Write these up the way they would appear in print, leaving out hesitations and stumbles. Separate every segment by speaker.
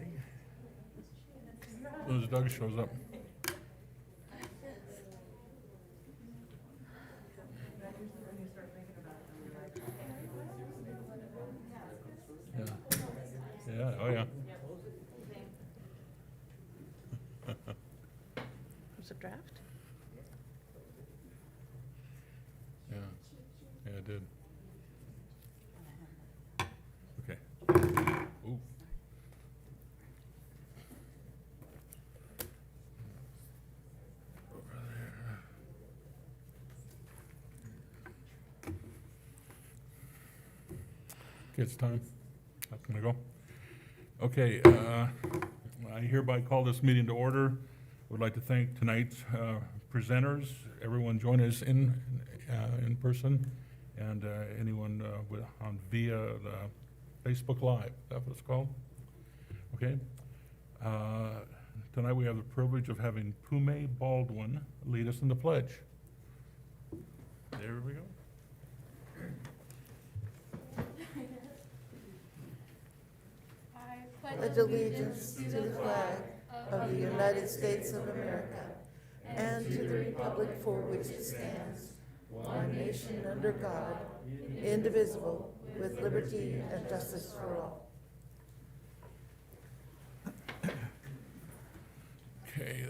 Speaker 1: ready.
Speaker 2: As soon as Doug shows up. Yeah. Yeah, oh yeah.
Speaker 3: Was it draft?
Speaker 2: Yeah, yeah, it did. Okay. Ooh. Over there. Okay, it's time. I'm gonna go. Okay, I hereby call this meeting to order. Would like to thank tonight's presenters, everyone join us in person, and anyone on via Facebook Live, that's what it's called. Okay. Tonight we have the privilege of having Pume Baldwin lead us in the pledge. There we go.
Speaker 4: Pledge allegiance to the flag of the United States of America and to the republic for which it stands, one nation under God, indivisible, with liberty and justice for all.
Speaker 2: Okay,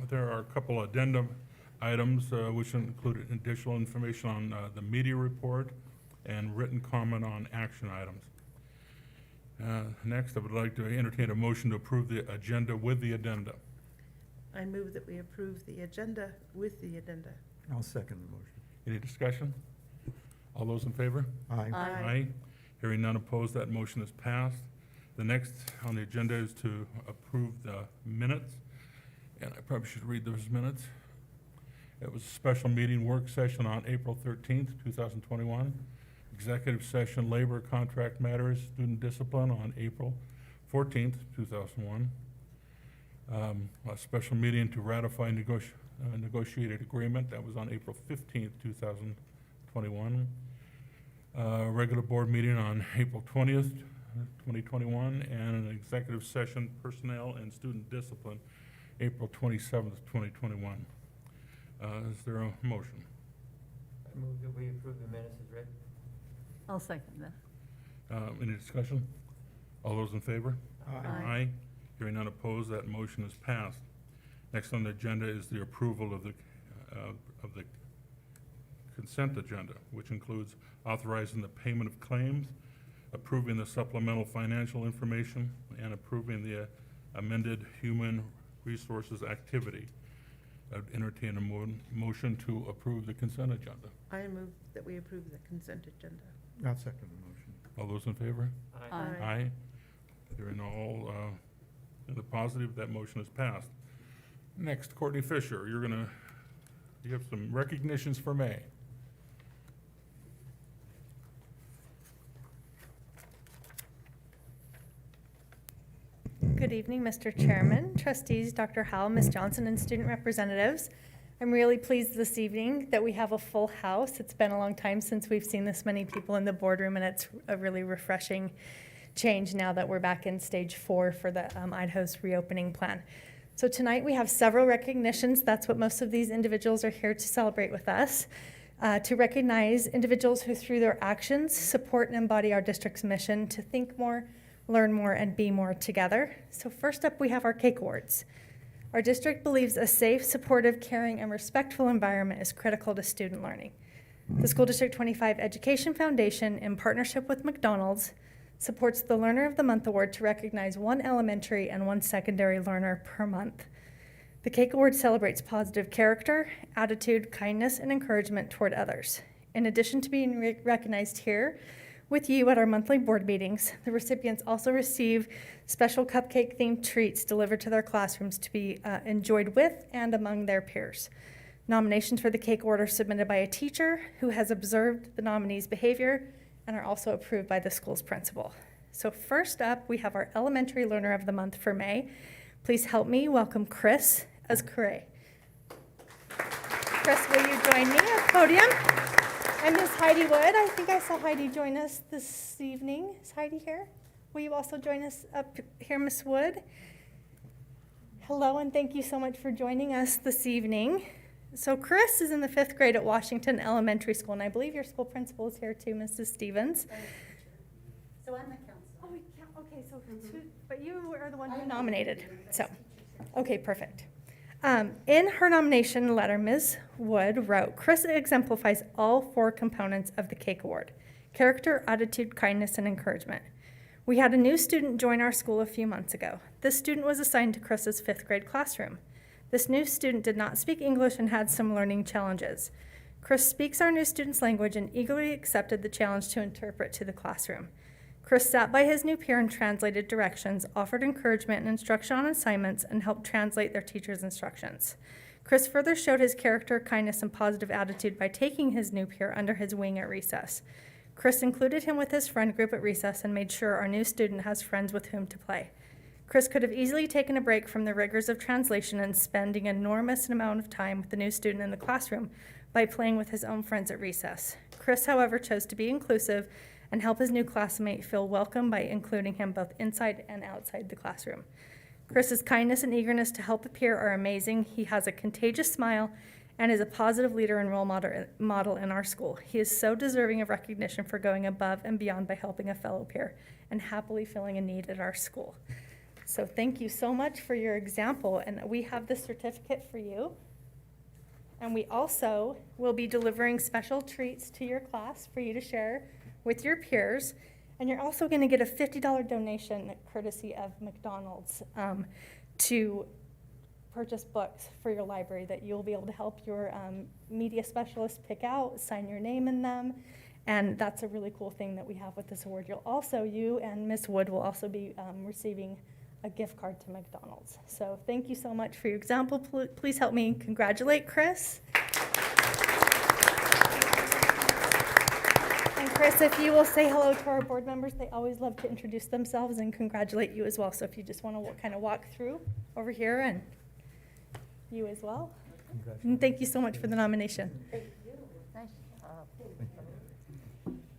Speaker 2: there are a couple addendum items which include additional information on the media report and written comment on action items. Next, I would like to entertain a motion to approve the agenda with the addenda.
Speaker 4: I move that we approve the agenda with the addenda.
Speaker 1: I'll second the motion.
Speaker 2: Any discussion? All those in favor?
Speaker 1: Aye.
Speaker 4: Aye.
Speaker 2: Hearing none opposed, that motion is passed. The next on the agenda is to approve the minutes, and I probably should read those minutes. It was a special meeting work session on April 13th, 2021. Executive session labor contract matters, student discipline on April 14th, 2001. A special meeting to ratify negotiated agreement, that was on April 15th, 2021. Regular board meeting on April 20th, 2021, and an executive session personnel and student discipline, April 27th, 2021. Is there a motion?
Speaker 5: I move that we approve the minutes as read.
Speaker 3: I'll second that.
Speaker 2: Any discussion? All those in favor?
Speaker 4: Aye.
Speaker 2: Hearing none opposed, that motion is passed. Next on the agenda is the approval of the consent agenda, which includes authorizing the payment of claims, approving the supplemental financial information, and approving the amended human resources activity. I'd entertain a motion to approve the consent agenda.
Speaker 4: I move that we approve the consent agenda.
Speaker 1: I'll second the motion.
Speaker 2: All those in favor?
Speaker 3: Aye.
Speaker 2: Aye. Hearing all in the positive, that motion is passed. Next, Courtney Fisher, you have some recognitions for May.
Speaker 6: Good evening, Mr. Chairman, trustees, Dr. Howell, Ms. Johnson, and student representatives. I'm really pleased this evening that we have a full house. It's been a long time since we've seen this many people in the boardroom, and it's a really refreshing change now that we're back in stage 4 for the Idaho's reopening plan. So tonight we have several recognitions. That's what most of these individuals are here to celebrate with us, to recognize individuals who through their actions support and embody our district's mission to think more, learn more, and be more together. So first up, we have our cake awards. Our district believes a safe, supportive, caring, and respectful environment is critical to student learning. The School District 25 Education Foundation, in partnership with McDonald's, supports the Learner of the Month Award to recognize one elementary and one secondary learner per month. The Cake Award celebrates positive character, attitude, kindness, and encouragement toward others. In addition to being recognized here with you at our monthly board meetings, the recipients also receive special cupcake-themed treats delivered to their classrooms to be enjoyed with and among their peers. Nominations for the Cake Award are submitted by a teacher who has observed the nominee's behavior and are also approved by the school's principal. So first up, we have our Elementary Learner of the Month for May. Please help me welcome Chris Azcure. Chris, will you join me at the podium? And Ms. Heidi Wood, I think I saw Heidi join us this evening. Is Heidi here? Will you also join us up here, Miss Wood? Hello, and thank you so much for joining us this evening. So Chris is in the 5th grade at Washington Elementary School, and I believe your school principal is here too, Mrs. Stevens.
Speaker 3: So I'm the council.
Speaker 6: Oh, okay, so but you are the one who nominated, so, okay, perfect. In her nomination letter, Ms. Wood wrote, Chris exemplifies all 4 components of the CAKE Award: character, attitude, kindness, and encouragement. We had a new student join our school a few months ago. This student was assigned to Chris's 5th grade classroom. This new student did not speak English and had some learning challenges. Chris speaks our new student's language and eagerly accepted the challenge to interpret to the classroom. Chris sat by his new peer and translated directions, offered encouragement and instruction on assignments, and helped translate their teacher's instructions. Chris further showed his character, kindness, and positive attitude by taking his new peer under his wing at recess. Chris included him with his friend group at recess and made sure our new student has friends with whom to play. Chris could have easily taken a break from the rigors of translation and spending an enormous amount of time with the new student in the classroom by playing with his own friends at recess. Chris, however, chose to be inclusive and help his new classmate feel welcome by including him both inside and outside the classroom. Chris's kindness and eagerness to help a peer are amazing. He has a contagious smile and is a positive leader and role model in our school. He is so deserving of recognition for going above and beyond by helping a fellow peer and happily filling a need at our school. So thank you so much for your example, and we have this certificate for you. And we also will be delivering special treats to your class for you to share with your peers. And you're also going to get a $50 donation courtesy of McDonald's to purchase books for your library that you'll be able to help your media specialist pick out, sign your name in them. And that's a really cool thing that we have with this award. You and Miss Wood will also be receiving a gift card to McDonald's. So thank you so much for your example. Please help me congratulate Chris. And Chris, if you will say hello to our board members, they always love to introduce themselves and congratulate you as well. So if you just want to kind of walk through over here, and you as well. And thank you so much for the nomination.
Speaker 3: Thank you. Nice job.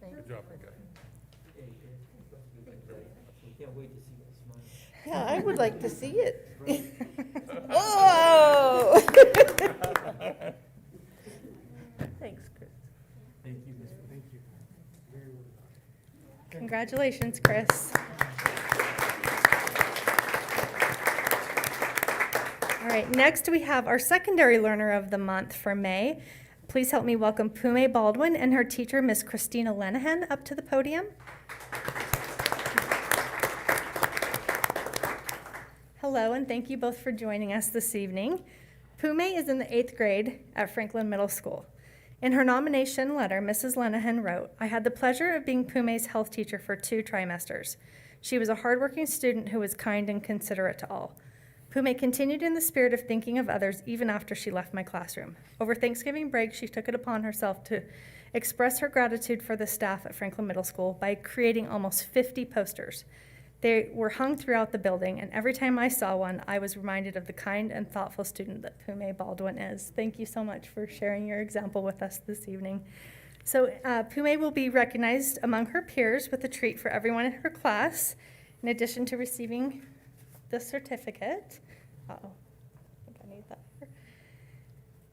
Speaker 3: Thank
Speaker 2: Good job, guys.
Speaker 5: We can't wait to see that smile.
Speaker 4: Yeah, I would like to see it. Oh!
Speaker 3: Thanks, Chris.
Speaker 5: Thank you, Mr. Thank you.
Speaker 6: Congratulations, Chris. All right, next we have our secondary learner of the month for May. Please help me welcome Pume Baldwin and her teacher, Miss Christina Lenahan, up to the podium. Hello, and thank you both for joining us this evening. Pume is in the 8th grade at Franklin Middle School. In her nomination letter, Mrs. Lenahan wrote, I had the pleasure of being Pume's health teacher for 2 trimesters. She was a hardworking student who was kind and considerate to all. Pume continued in the spirit of thinking of others even after she left my classroom. Over Thanksgiving break, she took it upon herself to express her gratitude for the staff at Franklin Middle School by creating almost 50 posters. They were hung throughout the building, and every time I saw one, I was reminded of the kind and thoughtful student that Pume Baldwin is. Thank you so much for sharing your example with us this evening. So Pume will be recognized among her peers with a treat for everyone in her class, in addition to receiving the certificate. Uh-oh, I think I need that here.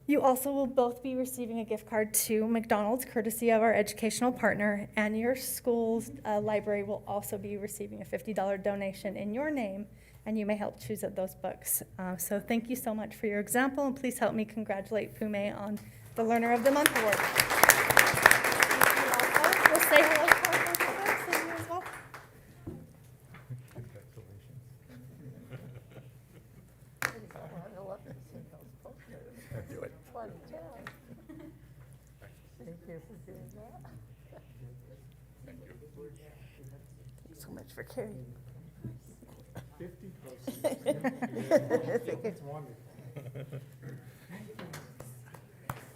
Speaker 6: You also will both be receiving a gift card to McDonald's, courtesy of our educational partner, and your school's library will also be receiving a $50 donation in your name, and you may help choose those books. So thank you so much for your example, and please help me congratulate Pume on the Learner of the Month Award. We'll say hello to our principals and you as well.
Speaker 3: I love to see those posters.
Speaker 1: Do it.
Speaker 3: Fun job. Thank you for doing that. Thanks so much for carrying.
Speaker 5: 50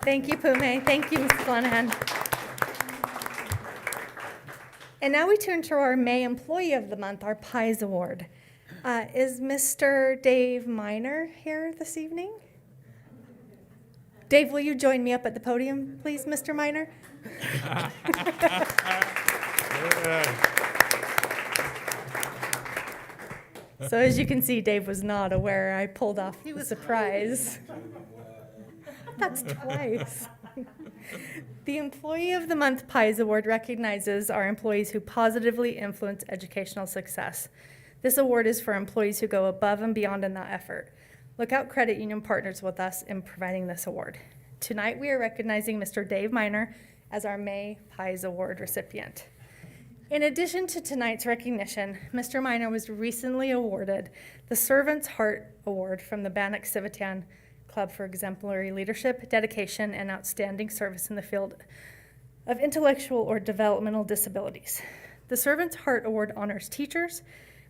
Speaker 6: Thank you, Pume. Thank you, Mrs. Lenahan. And now we turn to our May Employee of the Month, our PIES Award. Is Mr. Dave Miner here this evening? Dave, will you join me up at the podium, please, Mr. Miner? So as you can see, Dave was not aware I pulled off
Speaker 4: He
Speaker 6: the
Speaker 4: was
Speaker 6: surprise. That's twice. The Employee of the Month Pies Award recognizes our employees who positively influence educational success. This award is for employees who go above and beyond in that effort. Lookout Credit Union partners with us in providing this award. Tonight, we are recognizing Mr. Dave Miner as our May Pies Award recipient. In addition to tonight's recognition, Mr. Miner was recently awarded the Servant's Heart Award from the Bannock Civitan Club for exemplary leadership, dedication, and outstanding service in the field of intellectual or developmental disabilities. The Servant's Heart Award honors teachers,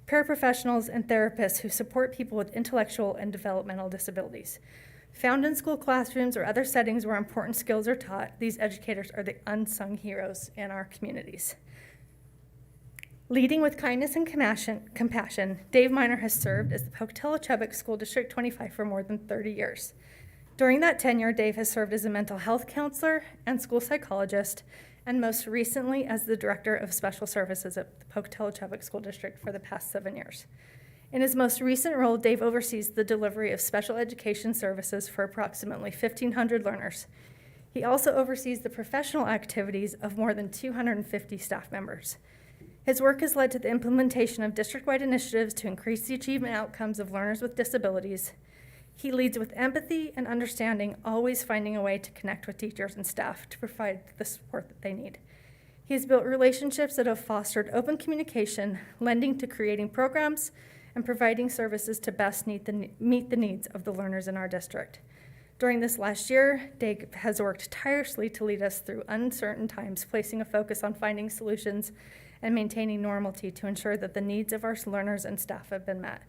Speaker 6: paraprofessionals, and therapists who support people with intellectual and developmental disabilities. Found in school classrooms or other settings where important skills are taught, these educators are the unsung heroes in our communities. Leading with kindness and compassion, Dave Miner has served as the Pocatello Chubbuck School District 25 for more than 30 years. During that tenure, Dave has served as a mental health counselor and school psychologist, and most recently as the Director of Special Services at the Pocatello Chubbuck School District for the past 7 years. In his most recent role, Dave oversees the delivery of special education services for approximately 1,500 learners. He also oversees the professional activities of more than 250 staff members. His work has led to the implementation of district-wide initiatives to increase the achievement outcomes of learners with disabilities. He leads with empathy and understanding, always finding a way to connect with teachers and staff to provide the support that they need. He has built relationships that have fostered open communication, lending to creating programs, and providing services to best meet the needs of the learners in our district. During this last year, Dave has worked tirelessly to lead us through uncertain times, placing a focus on finding solutions and maintaining normalcy to ensure that the needs of our learners and staff have been met.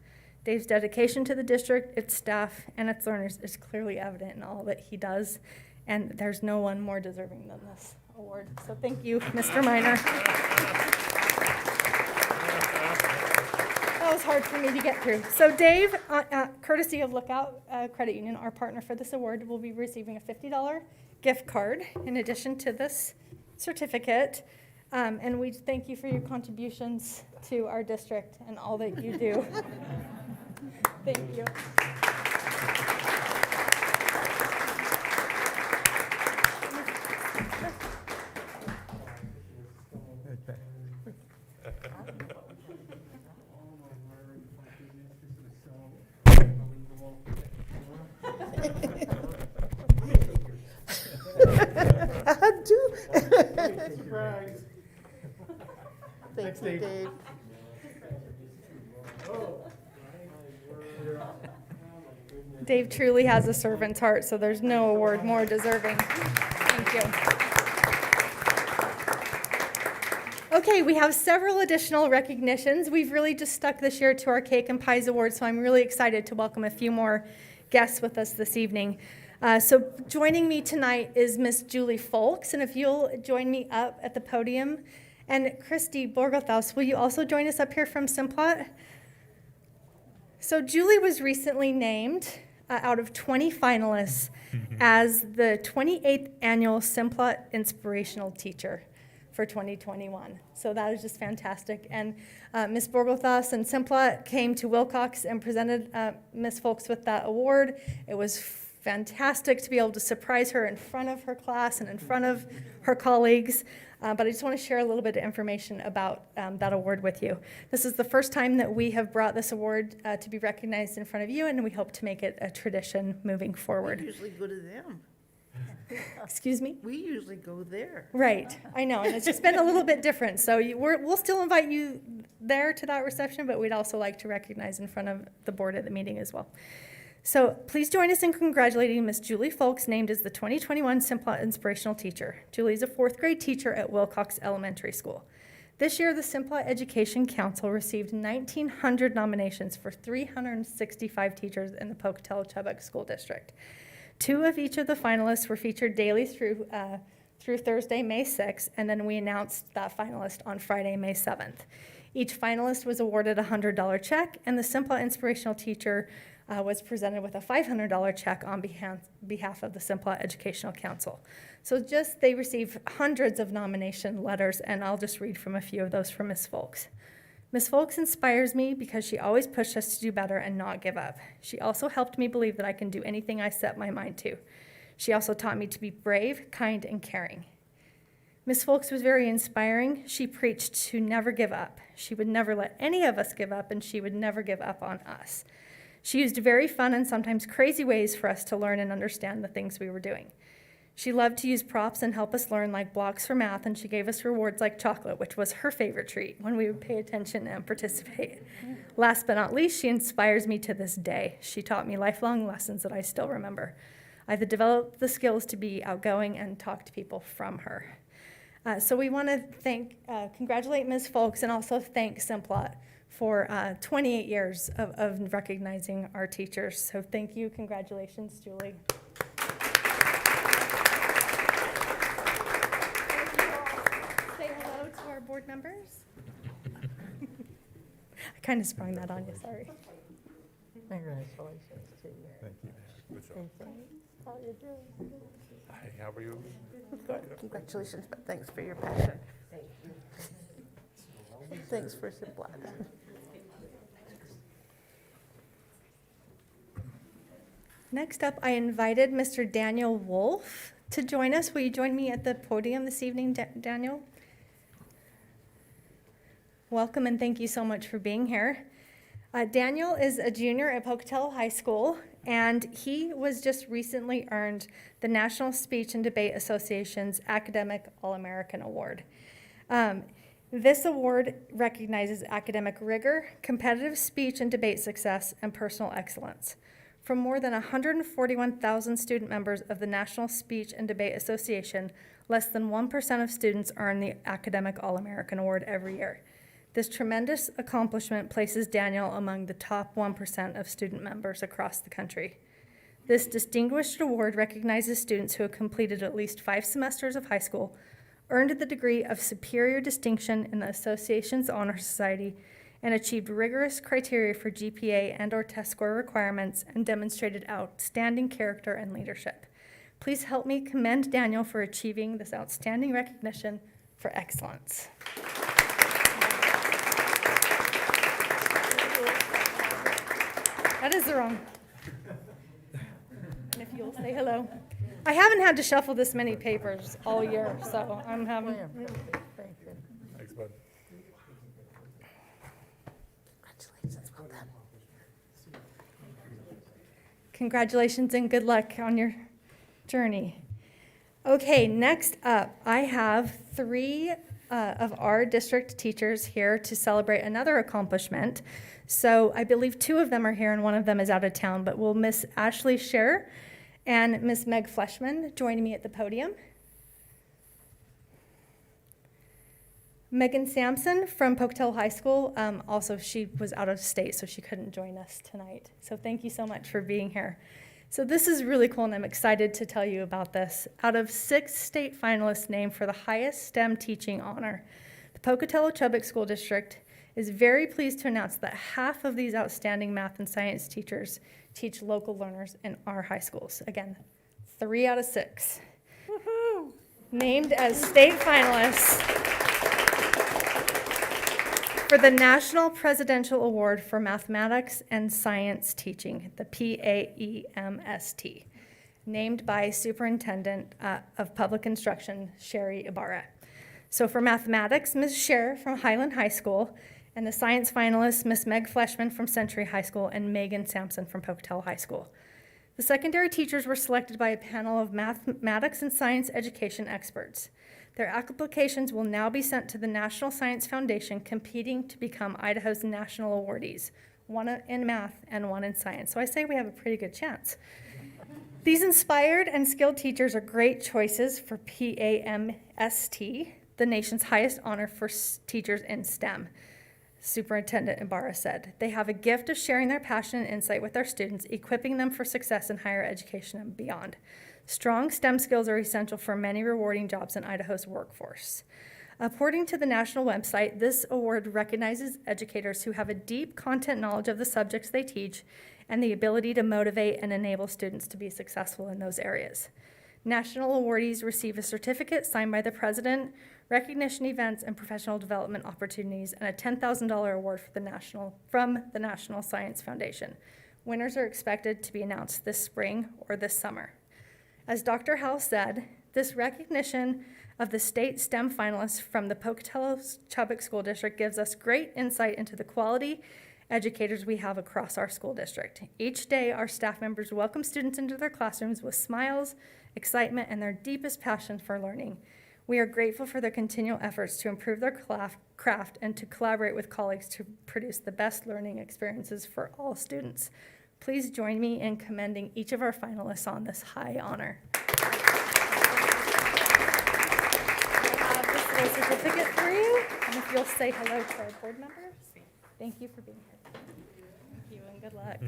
Speaker 6: Dave's dedication to the district, its staff, and its learners is clearly evident in all that he does, and there's no one more deserving than this award. So thank you, Mr. Miner. That was hard for me to get through. So Dave, courtesy of Lookout Credit Union, our partner for this award, will be receiving a $50 gift card in addition to this certificate. And we thank you for your contributions to our district and all that you do. Thank you.
Speaker 1: Right back.
Speaker 5: Surprise.
Speaker 4: Thank you, Dave.
Speaker 6: Dave truly has a servant's heart, so there's no award more deserving. Thank you. Okay, we have several additional recognitions. We've really just stuck this year to our Cake and Pies Award, so I'm really excited to welcome a few more guests with us this evening. So joining me tonight is Miss Julie Folks, and if you'll join me up at the podium. And Christy Borgothaus, will you also join us up here from Simplot? So Julie was recently named out of 20 finalists as the 28th annual Simplot Inspirational Teacher for 2021. So that is just fantastic. And Ms. Borgothaus and Simplot came to Wilcox and presented Ms. Folks with that award. It was fantastic to be able to surprise her in front of her class and in front of her colleagues. But I just want to share a little bit of information about that award with you. This is the first time that we have brought this award to be recognized in front of you, and we hope to make it a tradition moving
Speaker 4: We
Speaker 6: forward.
Speaker 4: usually go to them.
Speaker 6: Excuse me?
Speaker 4: We usually go there.
Speaker 6: Right, I know, and it's just been a little bit different. So we'll still invite you there to that reception, but we'd also like to recognize in front of the board at the meeting as well. So please join us in congratulating Ms. Julie Folks, named as the 2021 Simplot Inspirational Teacher. Julie is a 4th grade teacher at Wilcox Elementary School. This year, the Simplot Education Council received 1,900 nominations for 365 teachers in the Pocatello Chubbuck School District. 2 of each of the finalists were featured daily through Thursday, May 6th, and then we announced that finalist on Friday, May 7th. Each finalist was awarded a $100 check, and the Simplot Inspirational Teacher was presented with a $500 check on behalf of the Simplot Educational Council. So they received hundreds of nomination letters, and I'll just read from a few of those from Ms. Folks. Ms. Folks inspires me because she always pushed us to do better and not give up. She also helped me believe that I can do anything I set my mind to. She also taught me to be brave, kind, and caring. Ms. Folks was very inspiring. She preached to never give up. She would never let any of us give up, and she would never give up on us. She used very fun and sometimes crazy ways for us to learn and understand the things we were doing. She loved to use props and help us learn, like blocks for math, and she gave us rewards like chocolate, which was her favorite treat when we would pay attention and participate. Last but not least, she inspires me to this day. She taught me lifelong lessons that I still remember. I've developed the skills to be outgoing and talk to people from her. So we want to congratulate Ms. Folks and also thank Simplot for 28 years of recognizing our teachers. So thank you, congratulations, Julie. Say hello to our board members. I kind of sprung that on you, sorry.
Speaker 3: Congratulations to you.
Speaker 1: Thank you.
Speaker 3: How you doing?
Speaker 2: Hi, how are you?
Speaker 4: Congratulations, but thanks for your passion. Thanks for Simplot.
Speaker 6: Next up, I invited Mr. Daniel Wolf to join us. Will you join me at the podium this evening, Daniel? Welcome and thank you so much for being here. Daniel is a junior at Pocatello High School, and he was just recently earned the National Speech and Debate Association's Academic All-American Award. This award recognizes academic rigor, competitive speech and debate success, and personal excellence. From more than 141,000 student members of the National Speech and Debate Association, less than 1% of students earn the Academic All-American Award every year. This tremendous accomplishment places Daniel among the top 1% of student members across the country. This distinguished award recognizes students who have completed at least 5 semesters of high school, earned the degree of superior distinction in the association's honor society, and achieved rigorous criteria for GPA and/or test score requirements and demonstrated outstanding character and leadership. Please help me commend Daniel for achieving this outstanding recognition for excellence. That is the wrong. And if you'll say hello. I haven't had to shuffle this many papers all year, so I'm having.
Speaker 3: Thank you.
Speaker 2: Thanks, bud.
Speaker 4: Congratulations, well done.
Speaker 6: Congratulations and good luck on your journey. Okay, next up, I have 3 of our district teachers here to celebrate another accomplishment. So I believe 2 of them are here and 1 of them is out of town, but will Miss Ashley Scher and Miss Meg Fleshman join me at the podium. Megan Sampson from Pocatello High School, also she was out of state, so she couldn't join us tonight. So thank you so much for being here. So this is really cool, and I'm excited to tell you about this. Out of 6 state finalists named for the highest STEM teaching honor, the Pocatello Chubbuck School District is very pleased to announce that half of these outstanding math and science teachers teach local learners in our high schools. Again, 3 out of 6. Woohoo! Named as state finalists for the National Presidential Award for Mathematics and Science Teaching, the PAEMST, named by Superintendent of Public Instruction, Sherry Ibarra. So for mathematics, Ms. Scher from Highland High School, and the science finalists, Ms. Meg Fleshman from Century High School and Megan Sampson from Pocatello High School. The secondary teachers were selected by a panel of mathematics and science education experts. Their applications will now be sent to the National Science Foundation, competing to become Idaho's national awardees, 1 in math and 1 in science. So I say we have a pretty good chance. These inspired and skilled teachers are great choices for PAMST, the nation's highest honor for teachers in STEM. Superintendent Ibarra said, they have a gift of sharing their passion and insight with their students, equipping them for success in higher education and beyond. Strong STEM skills are essential for many rewarding jobs in Idaho's workforce. According to the national website, this award recognizes educators who have a deep content knowledge of the subjects they teach and the ability to motivate and enable students to be successful in those areas. National awardees receive a certificate signed by the president, recognition events, and professional development opportunities, and a $10,000 award from the National Science Foundation. Winners are expected to be announced this spring or this summer. As Dr. Howell said, this recognition of the state STEM finalists from the Pocatello Chubbuck School District gives us great insight into the quality educators we have across our school district. Each day, our staff members welcome students into their classrooms with smiles, excitement, and their deepest passion for learning. We are grateful for their continual efforts to improve their craft and to collaborate with colleagues to produce the best learning experiences for all students. Please join me in commending each of our finalists on this high honor. I have this little certificate for you, and if you'll say hello to our board members. Thank you for being here. Thank you, and good luck.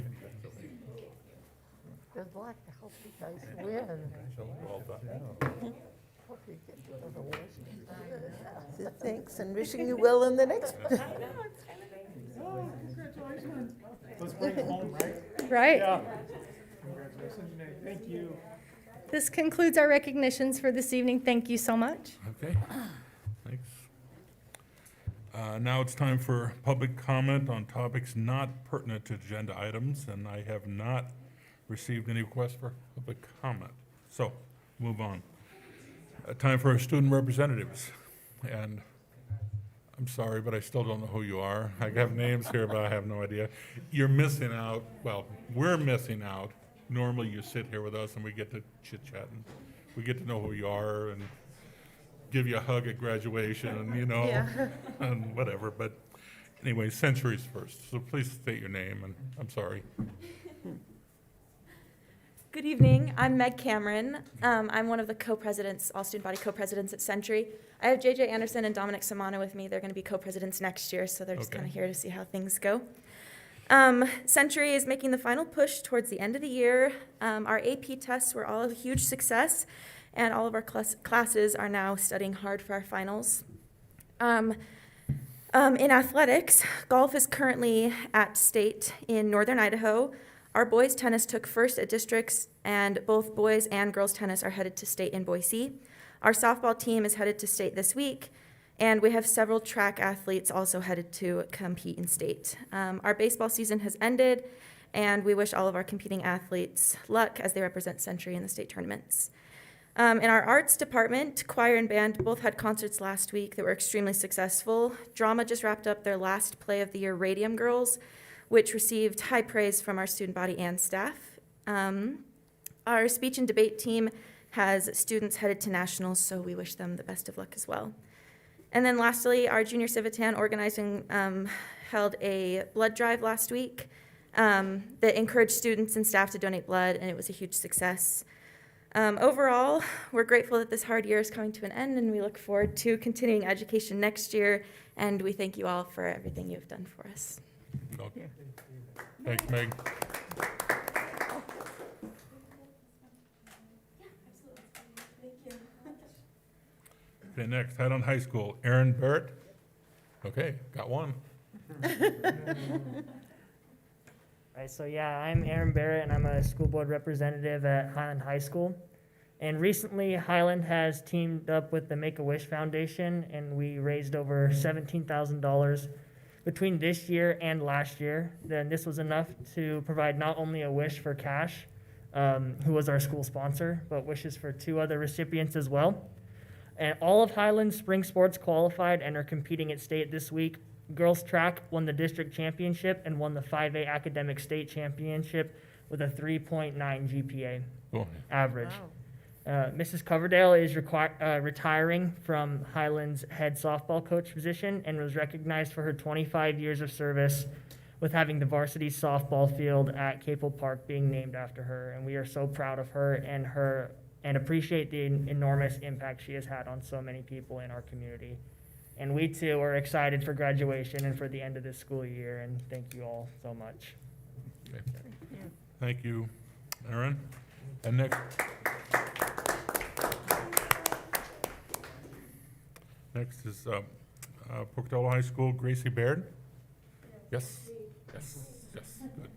Speaker 3: Good luck. I hope you guys win.
Speaker 2: Well done.
Speaker 3: Hope you get the award.
Speaker 4: Thanks, and wishing you well in the next one.
Speaker 5: Oh, congratulations. Let's bring it home, right?
Speaker 6: Right.
Speaker 5: Yeah. Congratulations, Nate. Thank you.
Speaker 6: This concludes our recognitions for this evening. Thank you so much.
Speaker 2: Okay, thanks. Now it's time for public comment on topics not pertinent to agenda items, and I have not received any requests for public comment. So, move on. Time for our student representatives. And I'm sorry, but I still don't know who you are. I have names here, but I have no idea. You're missing out, well, we're missing out. Normally you sit here with us and we get to chit-chat and we get to know who you are and give you a hug at graduation and, you know, and whatever. But anyway, Century's first. So please state your name, and I'm sorry.
Speaker 7: Good evening. I'm Meg Cameron. I'm one of the co-presidents, all student body co-presidents at Century. I have JJ Anderson and Dominic Samana with me. They're going to be co-presidents next year, so they're just
Speaker 2: Okay.
Speaker 7: kind of here to see how things go. Century is making the final push towards the end of the year. Our AP tests were all a huge success, and all of our classes are now studying hard for our finals. In athletics, golf is currently at state in northern Idaho. Our boys tennis took first at districts, and both boys and girls tennis are headed to state in Boise. Our softball team is headed to state this week, and we have several track athletes also headed to compete in state. Our baseball season has ended, and we wish all of our competing athletes luck as they represent Century in the state tournaments. In our arts department, choir and band both had concerts last week that were extremely successful. Drama just wrapped up their last play of the year, Radium Girls, which received high praise from our student body and staff. Our speech and debate team has students headed to nationals, so we wish them the best of luck as well. And then lastly, our junior Civitan organizing held a blood drive last week that encouraged students and staff to donate blood, and it was a huge success. Overall, we're grateful that this hard year is coming to an end, and we look forward to continuing education next year, and we thank you all for everything you've done for us.
Speaker 2: Okay. Thanks, Meg. Okay, next, Highland High School, Aaron Barrett. Okay, got one.
Speaker 8: Right, so yeah, I'm Aaron Barrett, and I'm a school board representative at Highland High School. And recently, Highland has teamed up with the Make-A-Wish Foundation, and we raised over $17,000 between this year and last year. Then this was enough to provide not only a wish for Cash, who was our school sponsor, but wishes for 2 other recipients as well. And all of Highland's spring sports qualified and are competing at state this week. Girls track won the district championship and won the 5A academic state championship with a 3.9 GPA
Speaker 2: Cool.
Speaker 8: average. Mrs. Coverdale is retiring from Highland's head softball coach position and was recognized for her 25 years of service with having the varsity softball field at Capel Park being named after her. And we are so proud of her and appreciate the enormous impact she has had on so many people in our community. And we too are excited for graduation and for the end of this school year, and thank you all so much.
Speaker 2: Okay. Thank you, Aaron. And next is Pocatello High School, Gracie Baird. Yes, yes, yes, good.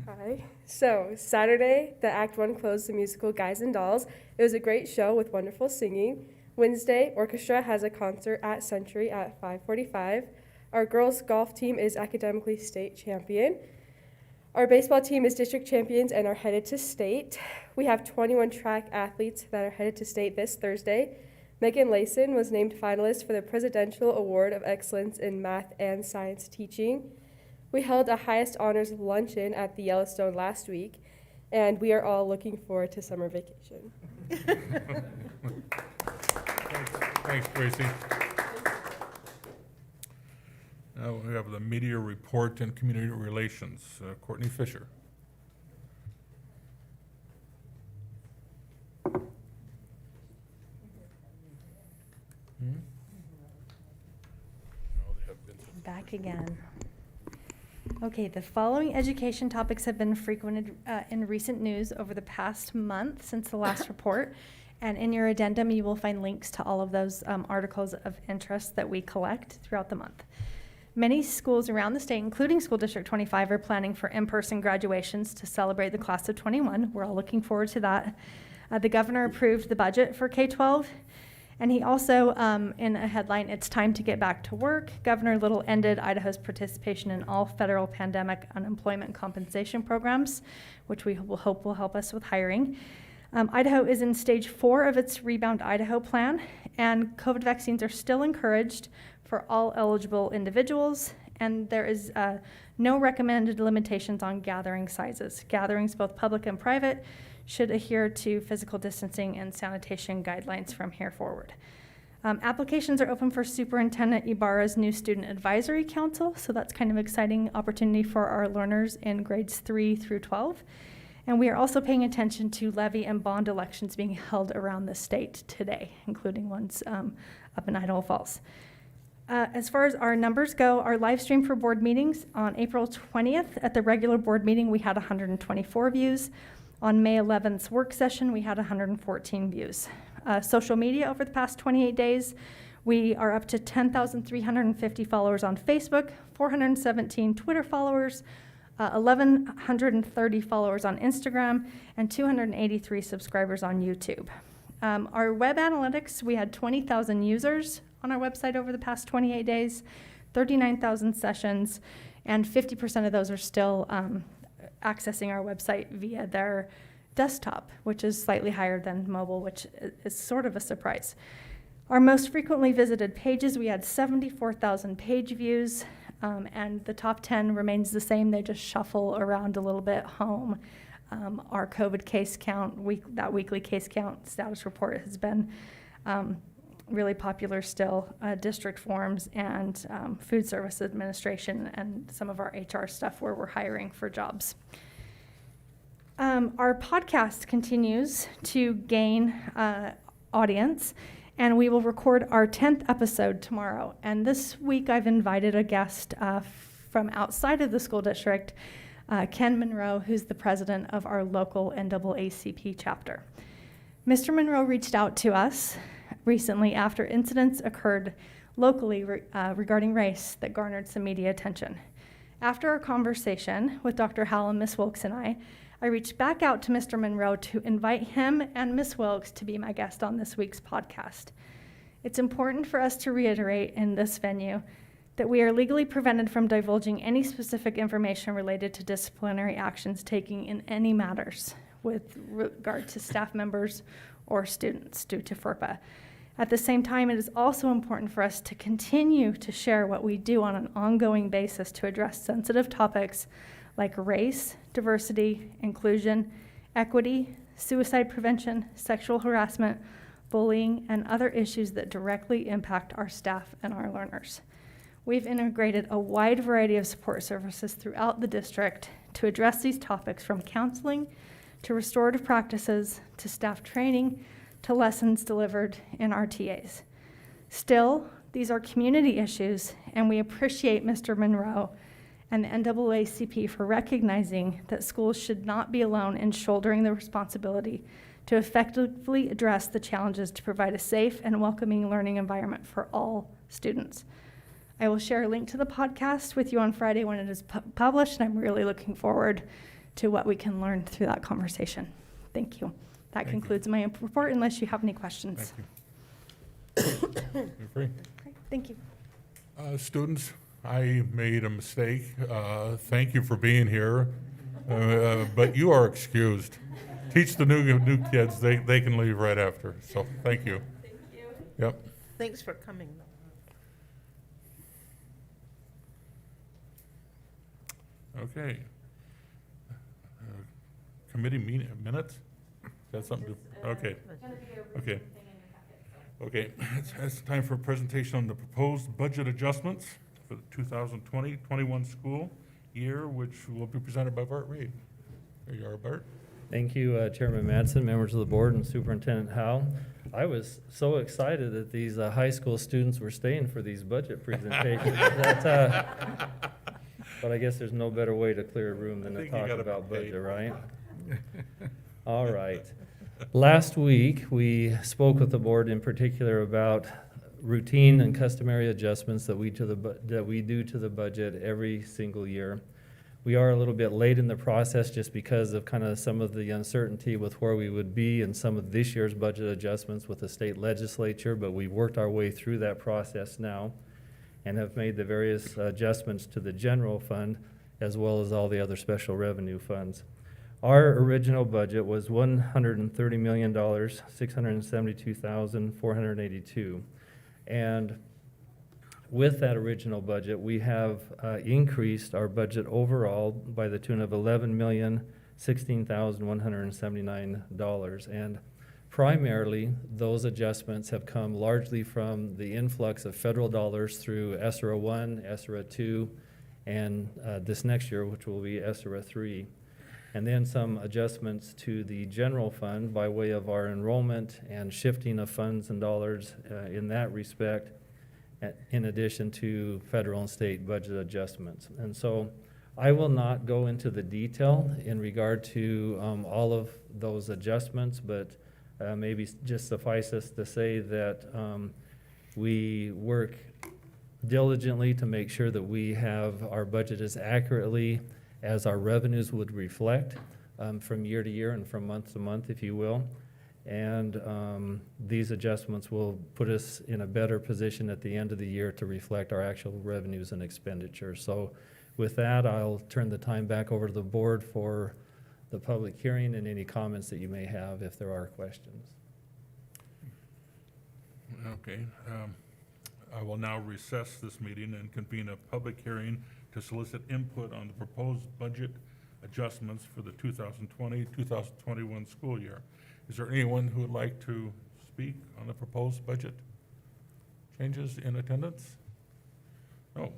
Speaker 7: Hi,
Speaker 9: Hi. So, Saturday, the Act 1 closed the musical Guys and Dolls. It was a great show with wonderful singing. Wednesday, orchestra has a concert at Century at 5:45. Our girls' golf team is academically state champion. Our baseball team is district champions and are headed to state. We have 21 track athletes that are headed to state this Thursday. Megan Layson was named finalist for the Presidential Award of Excellence in Math and Science Teaching. We held a highest honors luncheon at the Yellowstone last week, and we are all looking forward to summer vacation.
Speaker 2: Thanks, Tracy. Now we have the media report and community relations. Courtney Fisher.
Speaker 6: Back again. Okay, the following education topics have been frequented in recent news over the past month since the last report. And in your addendum, you will find links to all of those articles of interest that we collect throughout the month. Many schools around the state, including School District 25, are planning for in-person graduations to celebrate the class of 21. We're all looking forward to that. The governor approved the budget for K-12. And he also, in a headline, "It's time to get back to work," Governor Little ended Idaho's participation in all federal pandemic unemployment compensation programs, which we will hope will help us with hiring. Idaho is in stage 4 of its Rebound Idaho plan, and COVID vaccines are still encouraged for all eligible individuals, and there is no recommended limitations on gathering sizes. Gatherings, both public and private, should adhere to physical distancing and sanitation guidelines from here forward. Applications are open for Superintendent Ibarra's new Student Advisory Council, so that's kind of an exciting opportunity for our learners in grades 3 through 12. And we are also paying attention to levy and bond elections being held around the state today, including ones up in Idaho Falls. As far as our numbers go, our live stream for board meetings on April 20th at the regular board meeting, we had 124 views. On May 11th's work session, we had 114 views. Social media over the past 28 days, we are up to 10,350 followers on Facebook, 417 Twitter followers, 1,130 followers on Instagram, and 283 subscribers on YouTube. Our web analytics, we had 20,000 users on our website over the past 28 days, 39,000 sessions, and 50% of those are still accessing our website via their desktop, which is slightly higher than mobile, which is sort of a surprise. Our most frequently visited pages, we had 74,000 page views, and the top 10 remains the same. They just shuffle around a little bit home. Our COVID case count, that weekly case count status report has been really popular still. District forms and food service administration and some of our HR stuff where we're hiring for jobs. Our podcast continues to gain audience, and we will record our 10th episode tomorrow. And this week I've invited a guest from outside of the school district, Ken Monroe, who's the president of our local NAACP chapter. Mr. Monroe reached out to us recently after incidents occurred locally regarding race that garnered some media attention. After our conversation with Dr. Howell and Ms. Wilkes and I reached back out to Mr. Monroe to invite him and Ms. Wilkes to be my guest on this week's podcast. It's important for us to reiterate in this venue that we are legally prevented from divulging any specific information related to disciplinary actions taken in any matters with regard to staff members or students due to FERPA. At the same time, it is also important for us to continue to share what we do on an ongoing basis to address sensitive topics like race, diversity, inclusion, equity, suicide prevention, sexual harassment, bullying, and other issues that directly impact our staff and our learners. We've integrated a wide variety of support services throughout the district to address these topics, from counseling to restorative practices to staff training to lessons delivered in RTAs. Still, these are community issues, and we appreciate Mr. Monroe and the NAACP for recognizing that schools should not be alone in shouldering the responsibility to effectively address the challenges to provide a safe and welcoming learning environment for all students. I will share a link to the podcast with you on Friday when it is published, and I'm really looking forward
Speaker 10: to what we can learn through that conversation. Thank you. That
Speaker 2: Thank you.
Speaker 10: concludes my report unless you have any questions.
Speaker 2: Thank you. You're free.
Speaker 10: Great, thank you.
Speaker 2: Students, I made a mistake. Thank you for being here, but you are excused. Teach the new kids, they can leave right after, so thank you.
Speaker 4: Thank you.
Speaker 2: Yep.
Speaker 4: Thanks for coming.
Speaker 2: Okay. Committee minutes? Is that something to, okay. Okay. Okay, it's time for a presentation on the proposed budget adjustments for the 2020-21 school year, which will be presented by Bart Reed. There you are, Bart.
Speaker 11: Thank you, Chairman Madsen, members of the board, and Superintendent Howell. I was so excited that these high school students were staying for these budget presentations. But I guess there's no better way to clear a room than to talk about budget, right? All right. Last week, we spoke with the board in particular about routine and customary adjustments that we do to the budget every single year. We are a little bit late in the process just because of kind of some of the uncertainty with where we would be in some of this year's budget adjustments with the state legislature, but we've worked our way through that process now and have made the various adjustments to the general fund as well as all the other special revenue funds. Our original budget was $130,672,482. And with that original budget, we have increased our budget overall by the tune of $11,016,179. And primarily, those adjustments have come largely from the influx of federal dollars through ESSER 1, ESSER 2, and this next year, which will be ESSER 3. And then some adjustments to the general fund by way of our enrollment and shifting of funds and dollars in that respect, in addition to federal and state budget adjustments. And so I will not go into the detail in regard to all of those adjustments, but maybe just suffice us to say that we work diligently to make sure that we have our budget as accurately as our revenues would reflect from year to year and from month to month, if you will. And these adjustments will put us in a better position at the end of the year to reflect our actual revenues and expenditures. So with that, I'll turn the time back over to the board for the public hearing and any comments that you may have if there are questions.
Speaker 2: Okay. I will now recess this meeting and convene a public hearing to solicit input on the proposed budget adjustments for the 2020-2021 school year. Is there anyone who would like to speak on the proposed budget changes in attendance? No.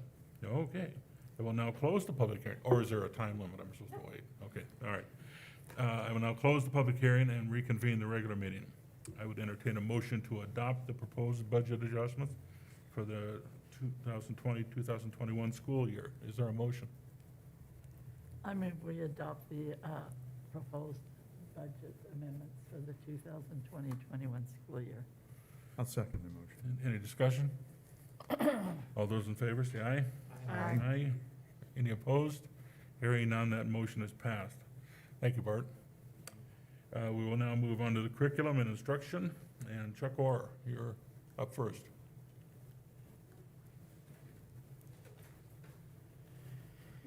Speaker 2: Okay. I will now close the public hearing. Or is there a time limit I'm supposed to wait? Okay, all right. I will now close the public hearing and reconvene the regular meeting. I would entertain a motion to adopt the proposed budget adjustments for the 2020-2021 school year. Is there a motion?
Speaker 3: I move we adopt the proposed budget amendments for the 2020-21 school year.
Speaker 1: I'll second the motion.
Speaker 2: Any discussion? All those in favor, say aye.
Speaker 3: Aye.
Speaker 2: Aye. Any opposed? Hearing none, that motion is passed. Thank you, Bart. We will now move on to the curriculum and instruction, and Chuck Orr, you're up first.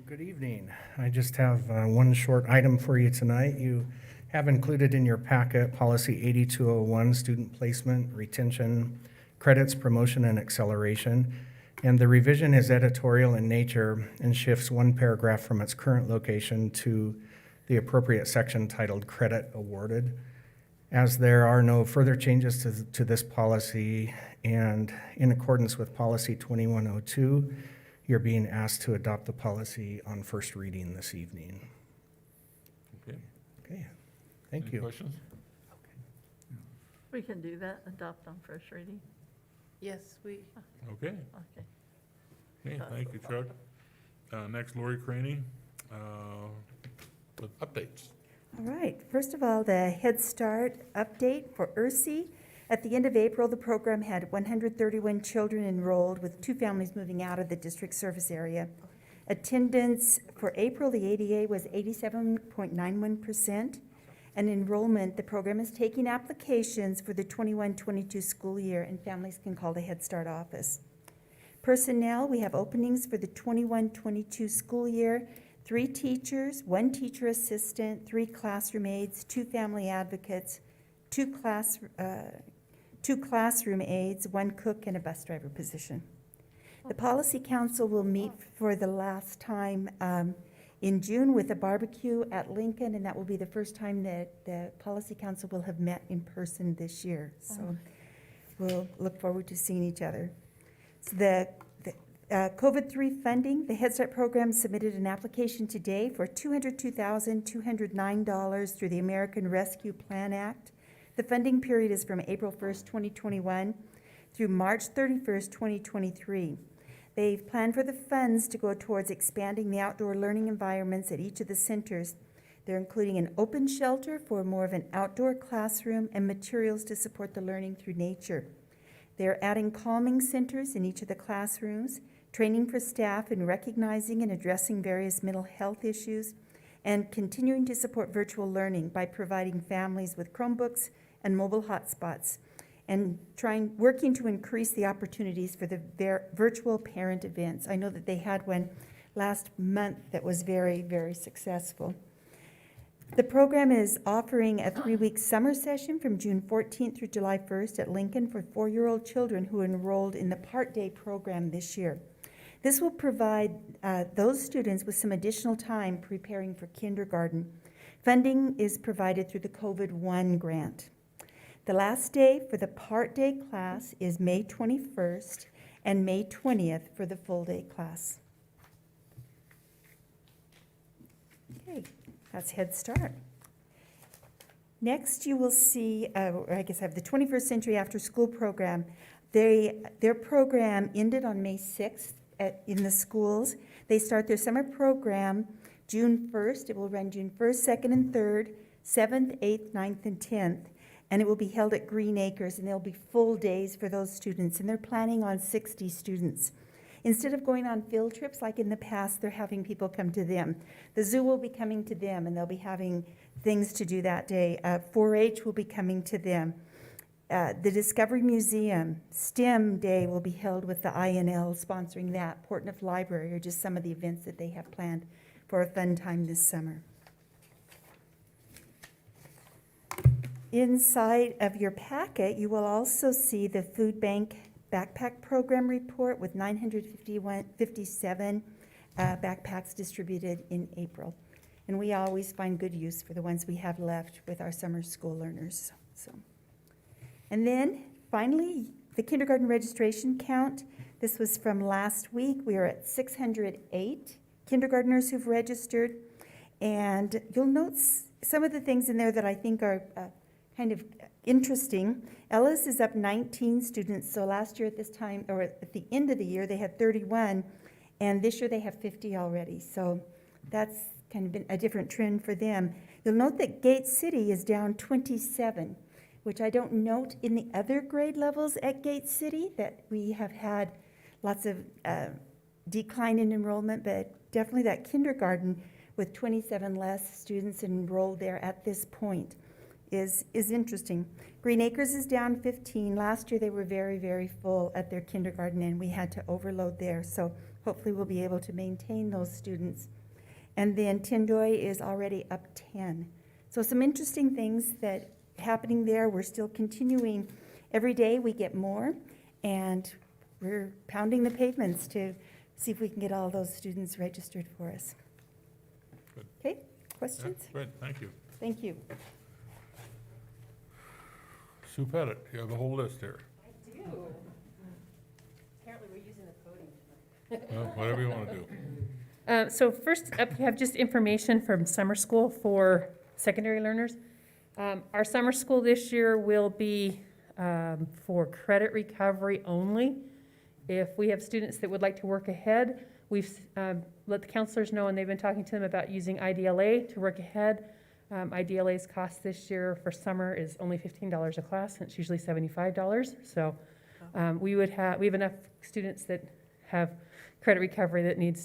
Speaker 5: Good evening. I just have one short item for you tonight. You have included in your packet Policy 8201, Student Placement, Retention, Credits, Promotion, and Acceleration. And the revision is editorial in nature and shifts one paragraph from its current location to the appropriate section titled Credit Awarded. As there are no further changes to this policy, and in accordance with Policy 2102, you're being asked to adopt the policy on first reading this evening.
Speaker 2: Okay.
Speaker 5: Okay, thank
Speaker 2: Any
Speaker 5: you.
Speaker 2: questions?
Speaker 3: We can do that, adopt on first reading?
Speaker 4: Yes, we,
Speaker 2: Okay.
Speaker 3: Okay.
Speaker 2: Okay, thank you, Chuck. Next, Lori Craney, with updates.
Speaker 12: All right, first of all, the Head Start update for ERSI. At the end of April, the program had 131 children enrolled, with 2 families moving out of the district service area. Attendance for April, the ADA was 87.91%. And enrollment, the program is taking applications for the 21-22 school year, and families can call the Head Start office. Personnel, we have openings for the 21-22 school year, 3 teachers, 1 teacher assistant, 3 classroom aides, 2 family advocates, 2 classroom aides, 1 cook, and a bus driver position. The Policy Council will meet for the last time in June with a barbecue at Lincoln, and that will be the first time that the Policy Council will have met in person this year. So we'll look forward to seeing each other. So the COVID-3 funding, the Head Start program submitted an application today for $202,209 through the American Rescue Plan Act. The funding period is from April 1st, 2021 through March 31st, 2023. They've planned for the funds to go towards expanding the outdoor learning environments at each of the centers. They're including an open shelter for more of an outdoor classroom and materials to support the learning through nature. They're adding calming centers in each of the classrooms, training for staff in recognizing and addressing various mental health issues, and continuing to support virtual learning by providing families with Chromebooks and mobile hotspots, and working to increase the opportunities for the virtual parent events. I know that they had one last month that was very, very successful. The program is offering a 3-week summer session from June 14th through July 1st at Lincoln for 4-year-old children who enrolled in the Part Day program this year. This will provide those students with some additional time preparing for kindergarten. Funding is provided through the COVID-1 grant. The last day for the Part Day class is May 21st and May 20th for the full day class. Okay, that's Head Start. Next, you will see, I guess I have the 21st Century After School program. Their program ended on May 6th in the schools. They start their summer program June 1st. It will run June 1st, 2nd, and 3rd, 7th, 8th, 9th, and 10th. And it will be held at Green Acres, and there'll be full days for those students, and they're planning on 60 students. Instead of going on field trips like in the past, they're having people come to them. The zoo will be coming to them, and they'll be having things to do that day. 4-H will be coming to them. The Discovery Museum, STEM Day will be held with the INL sponsoring that. Portneuf Library are just some of the events that they have planned for a fun time this summer. Inside of your packet, you will also see the Food Bank Backpack Program report with 957 backpacks distributed in April. And we always find good use for the ones we have left with our summer school learners. And then, finally, the kindergarten registration count. This was from last week. We are at 608 kindergartners who've registered. And you'll note some of the things in there that I think are kind of interesting. Ellis is up 19 students. So last year at this time, or at the end of the year, they had 31. And this year they have 50 already. So that's kind of been a different trend for them. You'll note that Gate City is down 27. Which I don't note in the other grade levels at Gate City, that we have had lots of decline in enrollment, but definitely that kindergarten with 27 less students enrolled there at this point is interesting. Green Acres is down 15. Last year they were very, very full at their kindergarten, and we had to overload there. So hopefully we'll be able to maintain those students. And then Tindoy is already up 10. So some interesting things that happening there. We're still continuing. Every day we get more, and we're pounding the pavements to see if we can get all those students registered for us.
Speaker 2: Good.
Speaker 12: Okay, questions?
Speaker 2: Yeah, great, thank you.
Speaker 12: Thank you.
Speaker 2: Sue Pettit, you have a whole list here.
Speaker 13: I do. Apparently we're using the podium.
Speaker 2: Well, whatever you want to do.
Speaker 13: So first up, you have just information from summer school for secondary learners. Our summer school this year will be for credit recovery only. If we have students that would like to work ahead, we've let the counselors know, and they've been talking to them about using IDLA to work ahead. IDLA's cost this year for summer is only $15 a class, and it's usually $75. So we have enough students that have credit recovery that need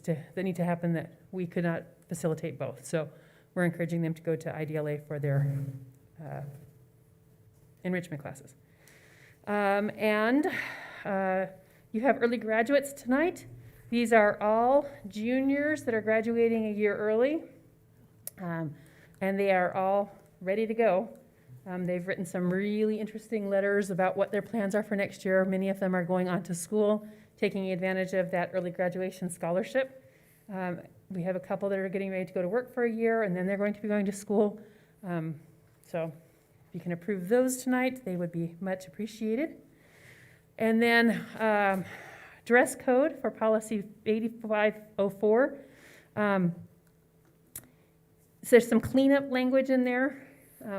Speaker 13: to happen, that we could not facilitate both. So we're encouraging them to go to IDLA for their enrichment classes. You have early graduates tonight. These are all juniors that are graduating a year early, and they are all ready to go. They've written some really interesting letters about what their plans are for next year. Many of them are going on to school, taking advantage of that early graduation scholarship. We have a couple that are getting ready to go to work for a year, and then they're going to be going to school. So if you can approve those tonight, they would be much appreciated. And then dress code for policy 8504. So there's some cleanup language in there.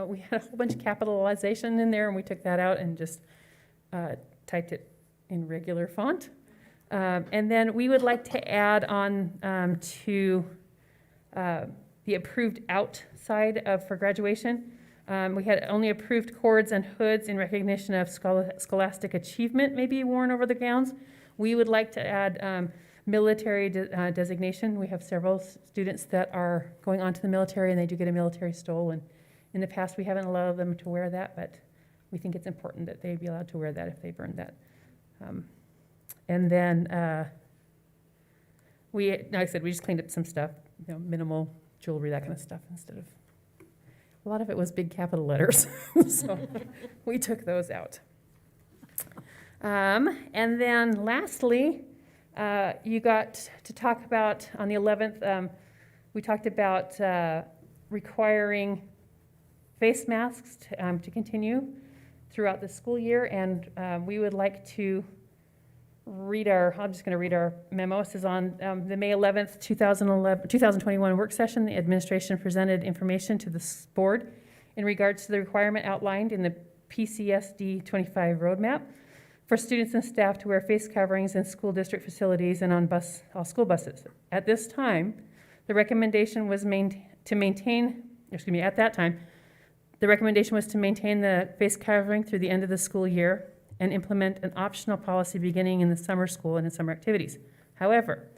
Speaker 13: We had a whole bunch of capitalization in there, and we took that out and just typed it in regular font. And then we would like to add on to the approved outside of for graduation. We had only approved cords and hoods in recognition of scholastic achievement may be worn over the gowns. We would like to add military designation. We have several students that are going on to the military, and they do get a military stole. And in the past, we haven't allowed them to wear that, but we think it's important that they be allowed to wear that if they've earned that. And then like I said, we just cleaned up some stuff, minimal jewelry, that kind of stuff, instead of, a lot of it was big capital letters. So we took those out. And then lastly, you got to talk about, on the 11th, we talked about requiring face masks to continue throughout the school year, and we would like to read I'm just going to read our memo. This is on the May 11th, 2021 work session. The administration presented information to the board in regards to the requirement outlined in the PCSD 25 roadmap for students and staff to wear face coverings in school district facilities and on all school buses. At this time, the recommendation was at that time, the recommendation was to maintain the face covering through the end of the school year and implement an optional policy beginning in the summer school and in summer activities. However,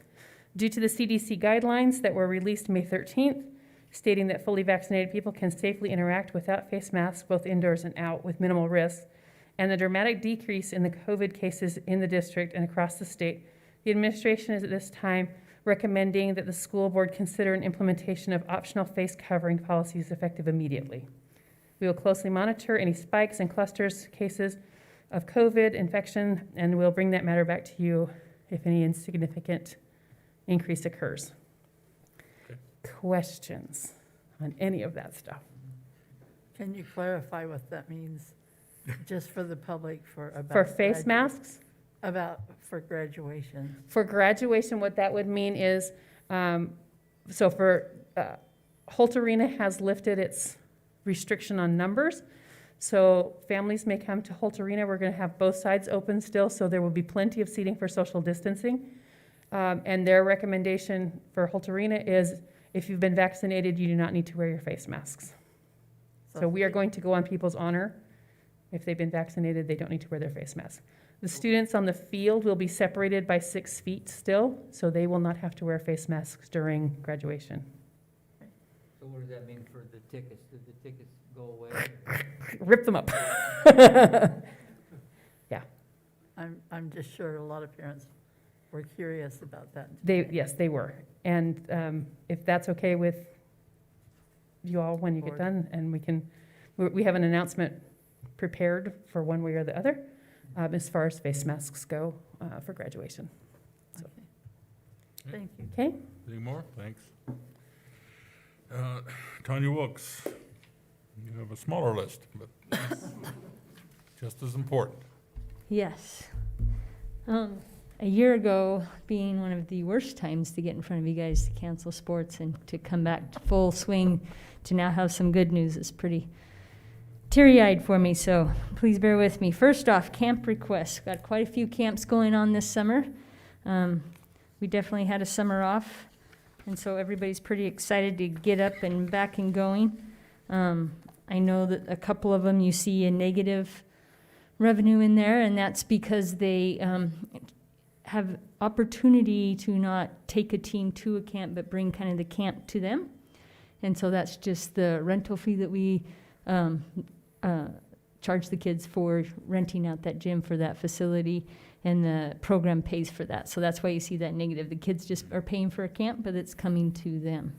Speaker 13: due to the CDC guidelines that were released May 13th, stating that fully vaccinated people can safely interact without face masks both indoors and out with minimal risks, and the dramatic decrease in the COVID cases in the district and across the state, the administration is at this time recommending that the school board consider an implementation of optional face covering policies effective immediately. We will closely monitor any spikes and clusters cases of COVID infection, and we'll bring that matter back to you if any insignificant increase occurs.
Speaker 2: Okay.
Speaker 13: Questions on any of that stuff?
Speaker 3: Can you clarify what that means, just for the public, for
Speaker 13: face masks?
Speaker 3: For graduation.
Speaker 13: For graduation, what that would mean is, so for Holt Arena has lifted its restriction on numbers. So families may come to Holt Arena. We're going to have both sides open still, so there will be plenty of seating for social distancing. And their recommendation for Holt Arena is if you've been vaccinated, you do not need to wear your face masks. So we are going to go on people's honor. If they've been vaccinated, they don't need to wear their face masks. The students on the field will be separated by 6 feet still, so they will not have to wear face masks during graduation.
Speaker 14: So what does that mean for the tickets? Did the tickets go away?
Speaker 13: Rip them up. Yeah.
Speaker 3: I'm just sure a lot of parents were curious about that.
Speaker 13: Yes, they were. And if that's okay with you all when you get done, and we have an announcement prepared for one way or the other as far as face masks go for graduation. So.
Speaker 3: Okay. Thank you.
Speaker 13: Okay.
Speaker 2: Any more? Thanks. Tanya Wilkes, you have a smaller list, but just as important.
Speaker 15: Yes. A year ago, being one of the worst times to get in front of you guys to cancel sports and to come back to full swing to now have some good news is pretty teary-eyed for me, so please bear with me. First off, camp requests. Got quite a few camps going on this summer. We definitely had a summer off, and so everybody's pretty excited to get up and back and going. I know that a couple of them you see a negative revenue in there, and that's because they have opportunity to not take a team to a camp, but bring kind of the camp to them. And so that's just the rental fee that we charge the kids for renting out that gym for that facility, and the program pays for that. So that's why you see that negative. The kids just are paying for a camp, but it's coming to them.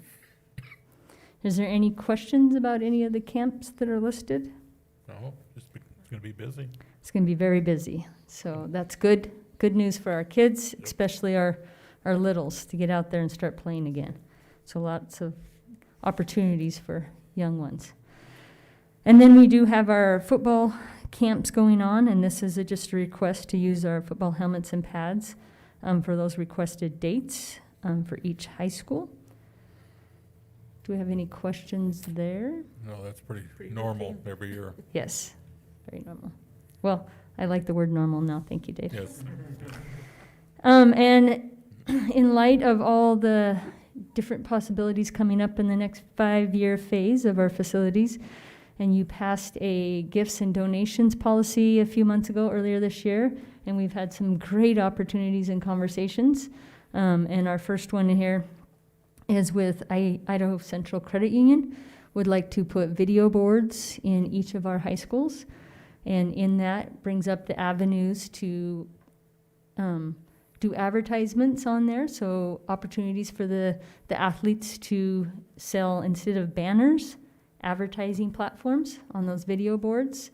Speaker 15: Is there any questions about any of the camps that are listed?
Speaker 2: No, it's gonna be busy.
Speaker 15: It's going to be very busy. So that's good. Good news for our kids, especially our littles, to get out there and start playing again. So lots of opportunities for young ones. And then we do have our football camps going on, and this is just a request to use our football helmets and pads for those requested dates for each high school. Do we have any questions there?
Speaker 2: No, that's pretty normal every year.
Speaker 15: Yes, very normal. Well, I like the word normal now. Thank you, Dave.
Speaker 2: Yes.
Speaker 15: And in light of all the different possibilities coming up in the next 5-year phase of our facilities, and you passed a gifts and donations policy a few months ago, earlier this year, and we've had some great opportunities and conversations. And our first one here is with Idaho Central Credit Union. Would like to put video boards in each of our high schools, and in that brings up the avenues to do advertisements on there, so opportunities for the athletes to sell, instead of banners, advertising platforms on those video boards.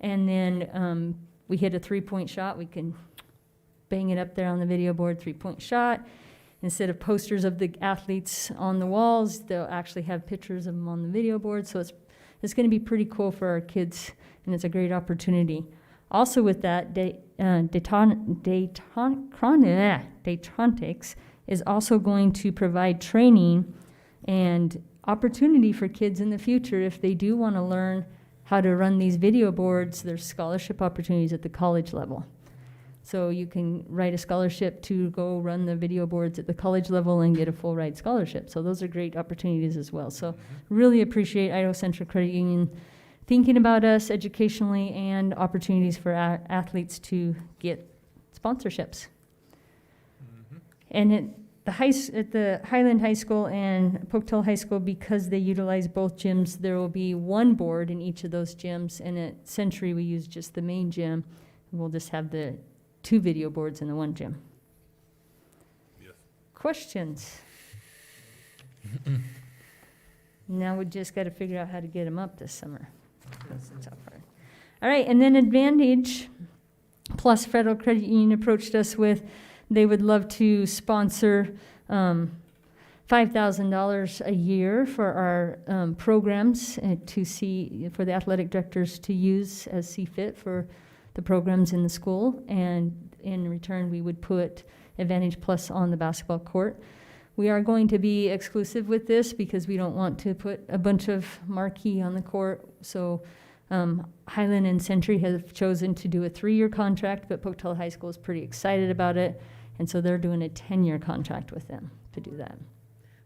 Speaker 15: And then we hit a 3-point shot, we can bang it up there on the video board, 3-point shot. Instead of posters of the athletes on the walls, they'll actually have pictures of them on the video board. So it's going to be pretty cool for our kids, and it's a great opportunity. Also with that, Daytrontics is also going to provide training and opportunity for kids in the future. If they do want to learn how to run these video boards, there's scholarship opportunities at the college level. So you can write a scholarship to go run the video boards at the college level and get a full ride scholarship. So those are great opportunities as well. So really appreciate Idaho Central Credit Union thinking about us educationally, and opportunities for athletes to get sponsorships. And at the Highland High School and Pocatello High School, because they utilize both gyms, there will be one board in each of those gyms. And at Century, we use just the main gym. We'll just have the 2 video boards in the one gym.
Speaker 2: Yes.
Speaker 15: Questions? Now we just got to figure out how to get them up this summer. That's the tough part. All right, and then Advantage Plus Federal Credit Union approached us with, they would love to sponsor $5,000 a year for our programs, for the athletic directors to use as see fit for the programs in the school. And in return, we would put Advantage Plus on the basketball court. We are going to be exclusive with this because we don't want to put a bunch of marquee on the court. So Highland and Century have chosen to do a 3-year contract, but Pocatello High School is pretty excited about it. And so they're doing a 10-year contract with them to do that.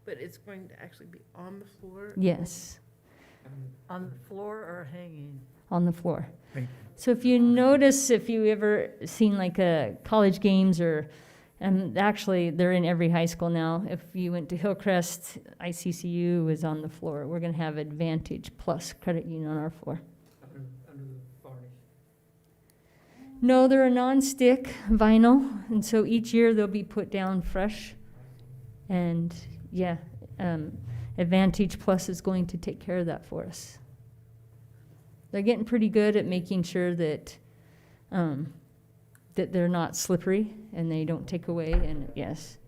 Speaker 4: But it's going to actually be on the floor?
Speaker 15: Yes.
Speaker 3: On the floor or hanging?
Speaker 15: On the floor.
Speaker 1: Thank
Speaker 15: So if you notice, if you ever seen like a college games or, and actually they're in every high school now. If you went to Hillcrest, ICCU is on the floor. We're going to have Advantage Plus Credit Union on our floor.
Speaker 14: Under the varnish.
Speaker 15: No, they're a non-stick vinyl, and so each year they'll be put down fresh. And yeah, Advantage Plus is going to take care of that for us. They're getting pretty good at making sure that that they're not slippery and they don't take away. And yes,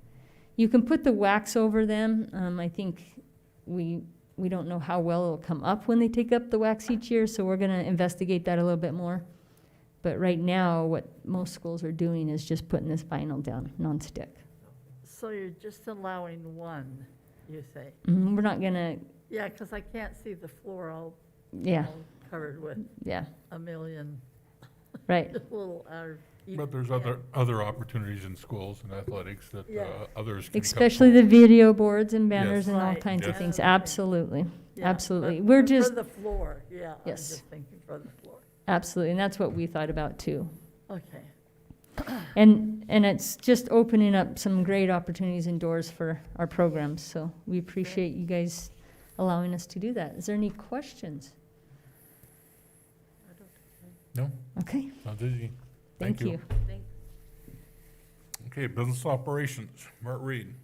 Speaker 15: you can put the wax over them. I think we don't know how well it'll come up when they take up the wax each year, so we're going to investigate that a little bit more. But right now, what most schools are doing is just putting this vinyl down, non-stick.
Speaker 3: So you're just allowing one, you say?
Speaker 15: We're not going to,
Speaker 3: Yeah, because I can't see the floor all
Speaker 15: yeah,
Speaker 3: covered with
Speaker 15: yeah,
Speaker 3: a million
Speaker 15: right.
Speaker 3: little.
Speaker 2: But there's other opportunities in schools and athletics that
Speaker 3: Yeah.
Speaker 2: others can
Speaker 15: Especially the video boards and banners and all
Speaker 3: Right.
Speaker 15: kinds of
Speaker 2: Yes.
Speaker 15: things. Absolutely.
Speaker 3: Yeah,
Speaker 15: Absolutely.
Speaker 3: but
Speaker 15: We're
Speaker 3: for
Speaker 15: just,
Speaker 3: the floor, yeah.
Speaker 15: Yes.
Speaker 3: I'm just thinking for the floor.
Speaker 15: absolutely. And that's what we thought about too.
Speaker 3: Okay.
Speaker 15: And it's just opening up some great opportunities and doors for our programs. So we appreciate you guys allowing us to do that. Is there any questions?
Speaker 2: No?
Speaker 15: Okay,
Speaker 2: Sounds easy.
Speaker 15: thank you.
Speaker 2: Okay, business operations, Mark Reed.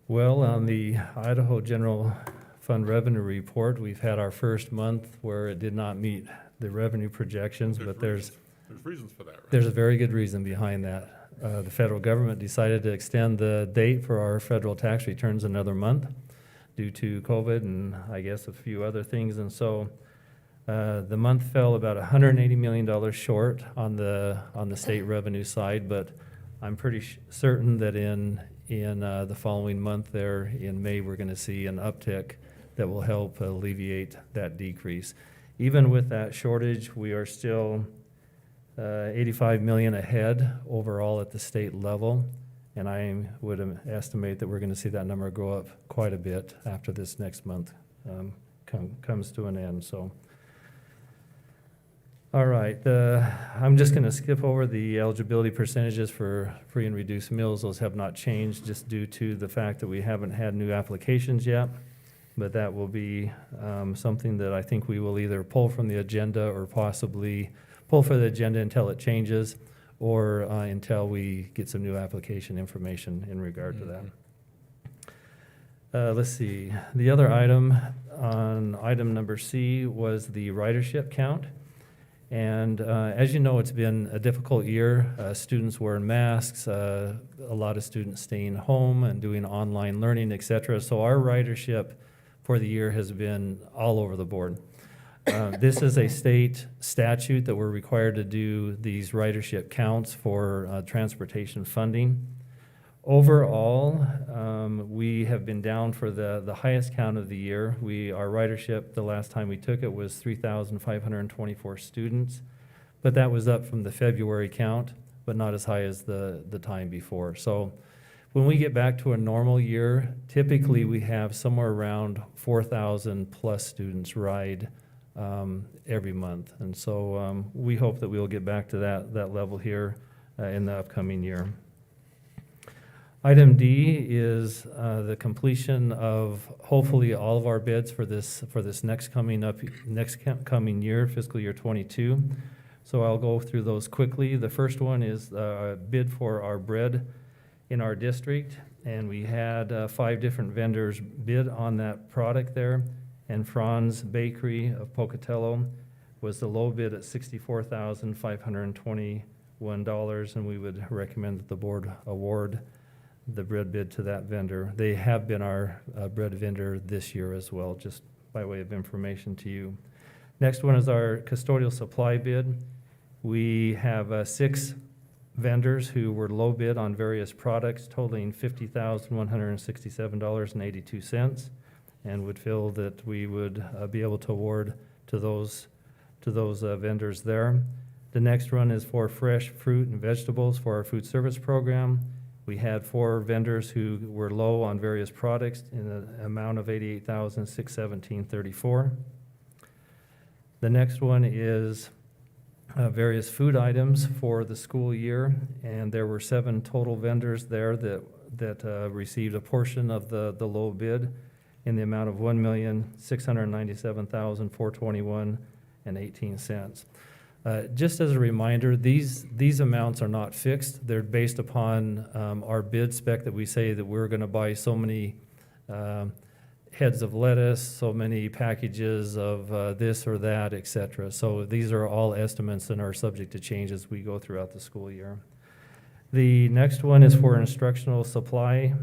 Speaker 11: Well, on the Idaho General Fund revenue report, we've had our first month where it did not meet the revenue projections, but there's
Speaker 2: reasons for that, right?
Speaker 11: There's a very good reason behind that. The federal government decided to extend the date for our federal tax returns another month due to COVID and I guess a few other things. And so the month fell about $180 million short on the state revenue side, but I'm pretty certain that in the following month there in May, we're going to see an uptick that will help alleviate that decrease. Even with that shortage, we are still 85 million ahead overall at the state level, and I would estimate that we're going to see that number go up quite a bit after this next month comes to an end. So, all right, I'm just going to skip over the eligibility percentages for free and reduced meals. Those have not changed just due to the fact that we haven't had new applications yet, but that will be something that I think we will either pull from the agenda or possibly pull for the agenda until it changes, or until we get some new application information in regard to that. Let's see. The other item on item number C was the ridership count. And as you know, it's been a difficult year. Students wearing masks, a lot of students staying home and doing online learning, et cetera. So our ridership for the year has been all over the board. This is a state statute that we're required to do these ridership counts for transportation funding. Overall, we have been down for the highest count of the year. Our ridership, the last time we took it, was 3,524 students, but that was up from the February count, but not as high as the time before. So when we get back to a normal year, typically we have somewhere around 4,000 plus students ride every month. And so we hope that we'll get back to that level here in the upcoming year. Item D is the completion of hopefully all of our bids for this next coming year, fiscal year 22. So I'll go through those quickly. The first one is a bid for our bread in our district, and we had 5 different vendors bid on that product there. And Franz Bakery of Pocatello was the low bid at $64,521, and we would recommend that the board award the bread bid to that vendor. They have been our bread vendor this year as well, just by way of information to you. Next one is our custodial supply bid. We have 6 vendors who were low bid on various products totaling $50,167.82, and would feel that we would be able to award to those vendors there. The next one is for fresh fruit and vegetables for our food service program. We had 4 vendors who were low on various products in an amount of $88,617.34. The next one is various food items for the school year, and there were 7 total vendors there that received a portion of the low bid in the amount of $1,697,421.18. Just as a reminder, these amounts are not fixed. They're based upon our bid spec that we say that we're going to buy so many heads of lettuce, so many packages of this or that, et cetera. So these are all estimates and are subject to change as we go throughout the school year. The next one is for instructional supply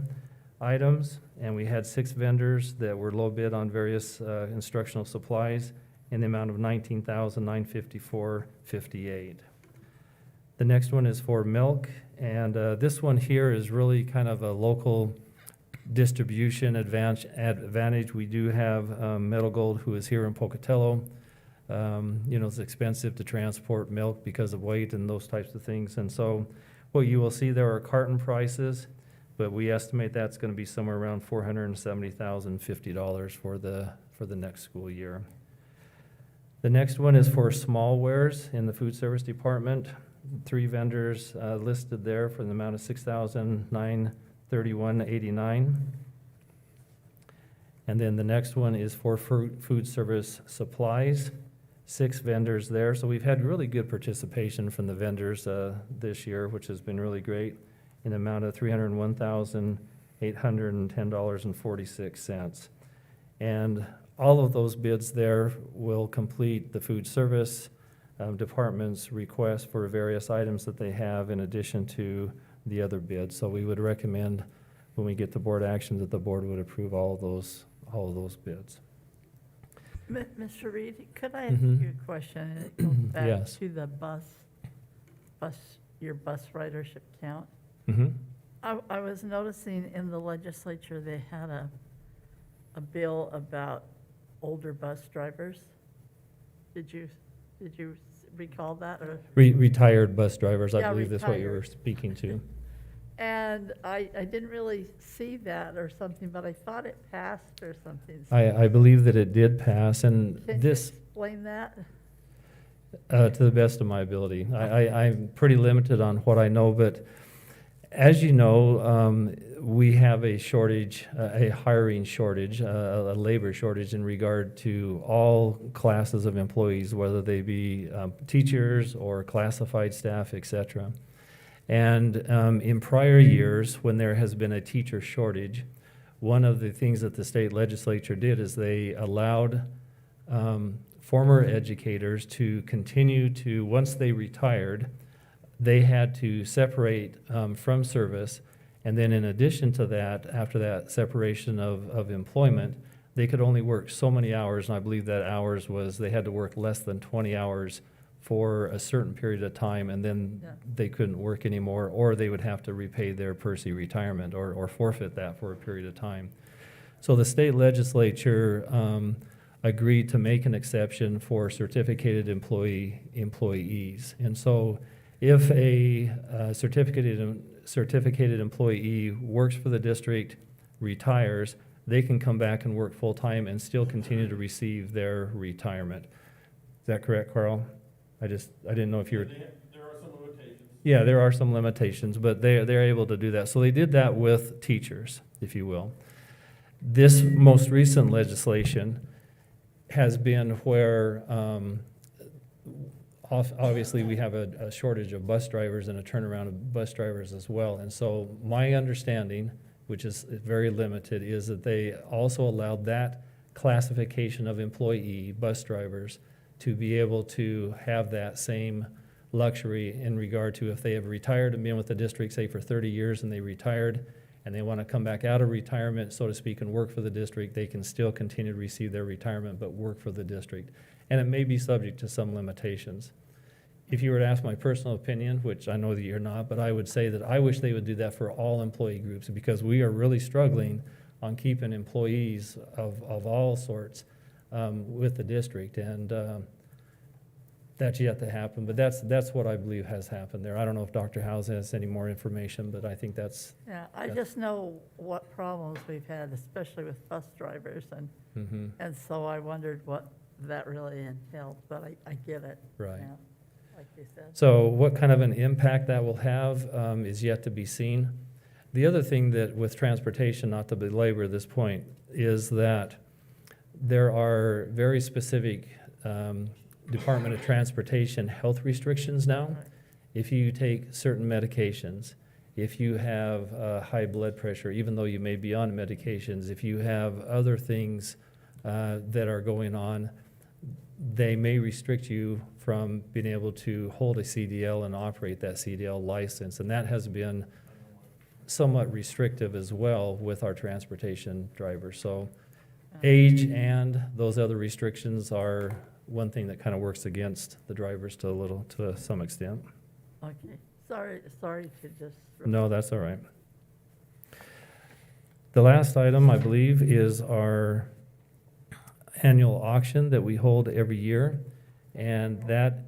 Speaker 11: items, and we had 6 vendors that were low bid on various instructional supplies in the amount of $19,954.58. The next one is for milk, and this one here is really kind of a local distribution advantage. We do have Metal Gold, who is here in Pocatello. It's expensive to transport milk because of weight and those types of things, and so what you will see there are carton prices, but we estimate that's gonna be somewhere around $470,050 for the next school year. The next one is for small wares in the food service department. 3 vendors listed there for the amount of $6,931.89. And then the next one is for food service supplies, 6 vendors there. So we've had really good participation from the vendors this year, which has been really great, in the amount of $301,810.46. And all of those bids there will complete the food service department's request for various items that they have in addition to the other bids. So we would recommend, when we get to board action, that the board would approve all of those bids.
Speaker 3: Mr. Reed, could I ask
Speaker 11: Mhm.
Speaker 3: you a question? It goes back
Speaker 11: Yes.
Speaker 3: to the your bus ridership count.
Speaker 11: Mhm.
Speaker 3: I was noticing in the legislature, they had a bill about older bus drivers. Did you recall that, or?
Speaker 11: Retired bus drivers, I
Speaker 3: Yeah,
Speaker 11: believe that's what you were
Speaker 3: retired.
Speaker 11: speaking to.
Speaker 3: And I didn't really see that or something, but I thought it passed or something.
Speaker 11: I believe that it did pass, and
Speaker 3: Can you
Speaker 11: this,
Speaker 3: explain that?
Speaker 11: to the best of my ability. I'm pretty limited on what I know, but as you know, we have a shortage, a hiring shortage, a labor shortage in regard to all classes of employees, whether they be teachers or classified staff, et cetera. And in prior years, when there has been a teacher shortage, one of the things that the state legislature did is they allowed former educators to continue to, once they retired, they had to separate from service. And then in addition to that, after that separation of employment, they could only work so many hours. And I believe that hours was, they had to work less than 20 hours for a certain period of time, and then they couldn't work anymore, or they would have to repay their per se retirement or forfeit that for a period of time. So the state legislature agreed to make an exception for certificated employees. And so if a certificated employee works for the district, retires, they can come back and work full-time and still continue to receive their retirement. Is that correct, Carl? I didn't know if you were.
Speaker 2: There are some limitations.
Speaker 11: Yeah, there are some limitations, but they're able to do that. So they did that with teachers, if you will. This most recent legislation has been where, obviously, we have a shortage of bus drivers and a turnaround of bus drivers as well. And so my understanding, which is very limited, is that they also allowed that classification of employee, bus drivers, to be able to have that same luxury in regard to if they have retired and been with the district, say, for 30 years, and they retired, and they want to come back out of retirement, so to speak, and work for the district, they can still continue to receive their retirement, but work for the district. And it may be subject to some limitations. If you were to ask my personal opinion, which I know that you're not, but I would say that I wish they would do that for all employee groups, because we are really struggling on keeping employees of all sorts with the district, and that's yet to happen, but that's what I believe has happened there. I don't know if Dr. House has any more information, but I think that's.
Speaker 3: Yeah, I just know what problems we've had, especially with bus drivers, and so I wondered what that really entailed, but I get it.
Speaker 11: Right.
Speaker 3: now, like you said.
Speaker 11: So what kind of an impact that will have is yet to be seen. The other thing that with transportation, not to belabor this point, is that there are very specific Department of Transportation health restrictions now. If you take certain medications, if you have high blood pressure, even though you may be on medications, if you have other things that are going on, they may restrict you from being able to hold a CDL and operate that CDL license. And that has been somewhat restrictive as well with our transportation drivers. So age and those other restrictions are one thing that kind of works against the drivers to some extent.
Speaker 3: Okay, sorry to just.
Speaker 11: No, that's all right. The last item, I believe, is our annual auction that we hold every year. And that,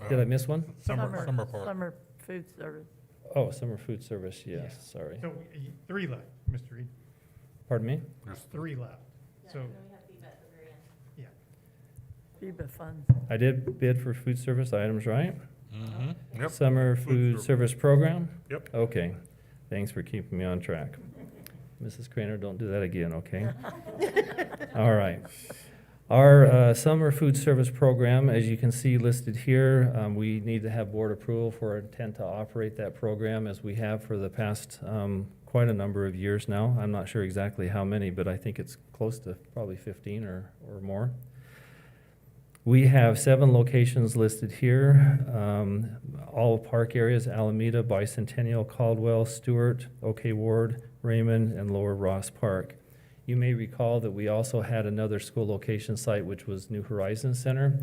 Speaker 11: did I miss one?
Speaker 2: Summer park.
Speaker 3: Summer food service.
Speaker 11: Oh, summer food service, yes, sorry.
Speaker 1: So, 3 left, Mr. Reed.
Speaker 11: Pardon me?
Speaker 1: There's 3 left. So, yeah.
Speaker 3: FIBA funds.
Speaker 11: I did bid for food service items, right?
Speaker 2: Mm-hmm. Yep.
Speaker 11: Summer food service program?
Speaker 2: Yep.
Speaker 11: Okay, thanks for keeping me on track. Mrs. Craner, don't do that again, okay? All right. Our summer food service program, as you can see listed here, we need to have board approval for our intent to operate that program as we have for the past quite a number of years now. I'm not sure exactly how many, but I think it's close to probably 15 or more. We have 7 locations listed here, all park areas: Alameda, Bicentennial, Caldwell, Stewart, OK Ward, Raymond, and Lower Ross Park. You may recall that we also had another school location site, which was New Horizons Center,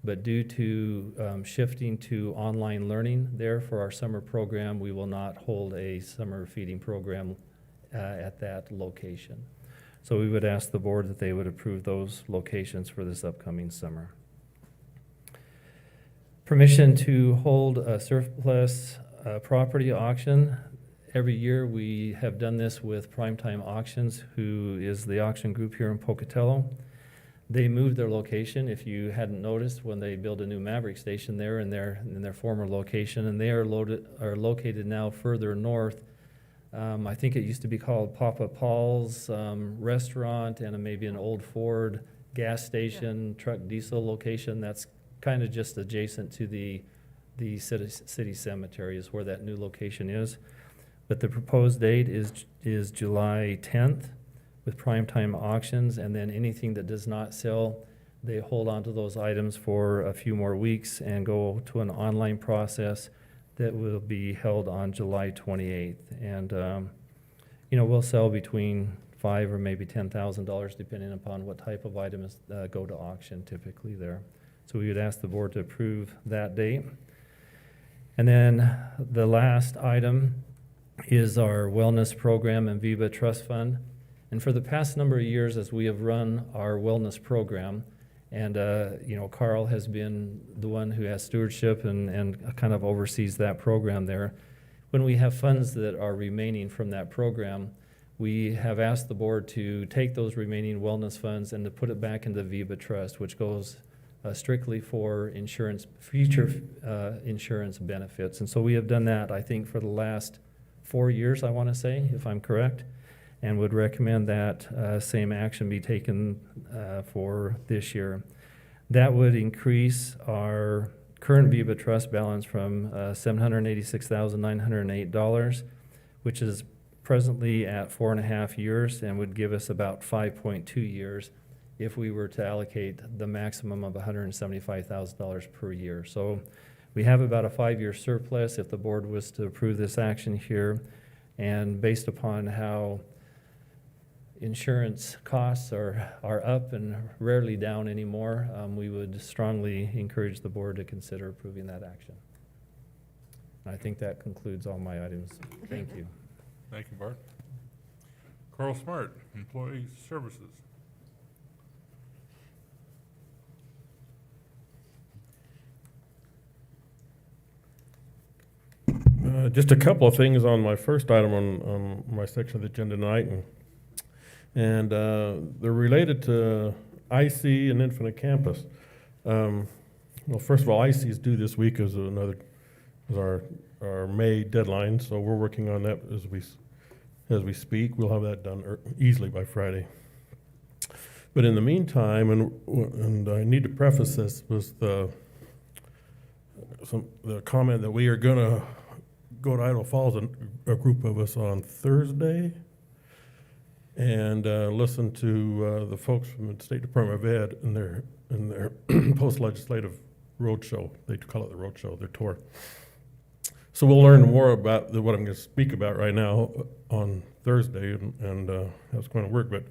Speaker 11: but due to shifting to online learning there for our summer program, we will not hold a summer feeding program at that location. So we would ask the board that they would approve those locations for this upcoming summer. Permission to hold a surplus property auction. Every year we have done this with Primetime Auctions, who is the auction group here in Pocatello. They moved their location, if you hadn't noticed, when they built a new Maverick station there in their former location, and they are located now further north. I think it used to be called Papa Paul's Restaurant, and maybe an old Ford gas station, truck diesel location. That's kind of just adjacent to the city cemetery is where that new location is. But the proposed date is July 10th with primetime auctions, and then anything that does not sell, they hold on to those items for a few more weeks and go to an online process that will be held on July 28th. And, we'll sell between $5,000 or maybe $10,000 depending upon what type of items go to auction typically there. So we would ask the board to approve that date. And then the last item is our wellness program and Viva Trust Fund. And for the past number of years, as we have run our wellness program, and Carl has been the one who has stewardship and kind of oversees that program there. When we have funds that are remaining from that program, we have asked the board to take those remaining wellness funds and to put it back into Viva Trust, which goes strictly for future insurance benefits. And so we have done that, I think, for the last 4 years, I want to say, if I'm correct, and would recommend that same action be taken for this year. That would increase our current Viva Trust balance from $786,908, which is presently at 4.5 years, and would give us about 5.2 years if we were to allocate the maximum of $175,000 per year. So we have about a 5-year surplus if the board was to approve this action here. And based upon how insurance costs are up and rarely down anymore, we would strongly encourage the board to consider approving that action. And I think that concludes all my items. Thank you.
Speaker 2: Thank you, Bart. Carl Smart, Employee Services.
Speaker 16: Just a couple of things on my first item on my section of the agenda tonight, and they're related to IC and Infinite Campus. Well, first of all, IC is due this week as our May deadline, so we're working on that as we speak. We'll have that done easily by Friday. But in the meantime, and I need to preface this with the comment that we are going to go to Idaho Falls, a group of us, on Thursday, and listen to the folks from the State Department of Ed in their post-legislative roadshow. They call it the roadshow, their tour. So we'll learn more about what I'm going to speak about right now on Thursday and how it's going to work. But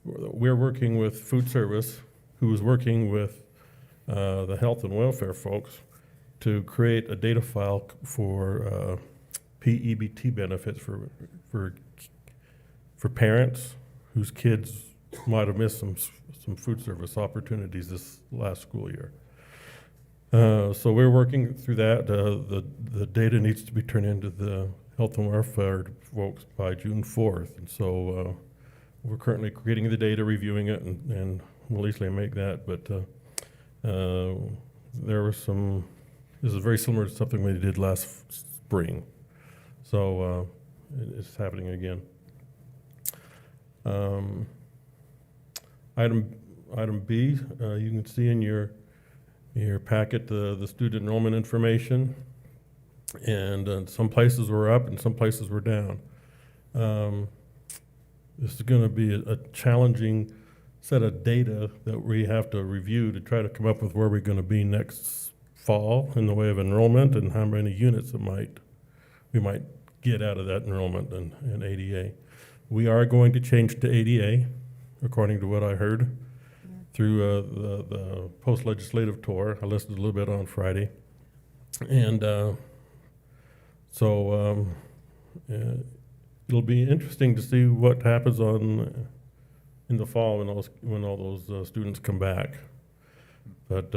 Speaker 16: we're working with food service, who is working with the health and welfare folks to create a data file for PEBT benefits for parents whose kids might have missed some food service opportunities this last school year. So we're working through that. The data needs to be turned into the health and welfare folks by June 4th. And so we're currently creating the data, reviewing it, and we'll easily make that. But there were some, this is very similar to something we did last spring. So it's happening again. Item B, you can see in your packet the student enrollment information, and some places were up and some places were down. This is going to be a challenging set of data that we have to review to try to come up with where we're going to be next fall in the way of enrollment and how many units we might get out of that enrollment in ADA. We are going to change to ADA, according to what I heard through the post-legislative tour. I listened a little bit on Friday. And so it'll be interesting to see what happens in the fall when all those students come back. But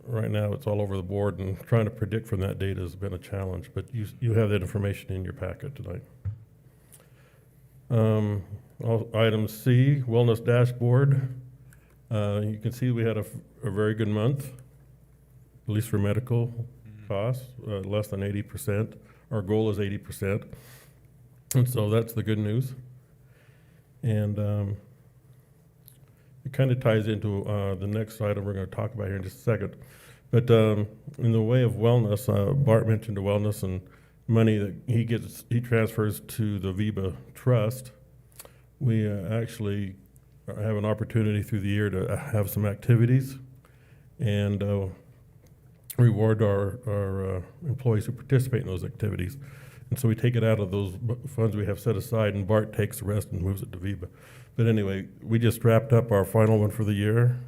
Speaker 16: right now it's all over the board, and trying to predict from that data has been a challenge. But you have that information in your packet tonight. Item C, wellness dashboard. You can see we had a very good month, at least for medical costs, less than 80%. Our goal is 80%. And so that's the good news. And it kind of ties into the next item we're going to talk about here in just a second. But in the way of wellness, Bart mentioned the wellness and money that he transfers to the Viva Trust. We actually have an opportunity through the year to have some activities and reward our employees who participate in those activities. And so we take it out of those funds we have set aside, and Bart takes the rest and moves it to Viva. But anyway, we just wrapped up our final one for the year.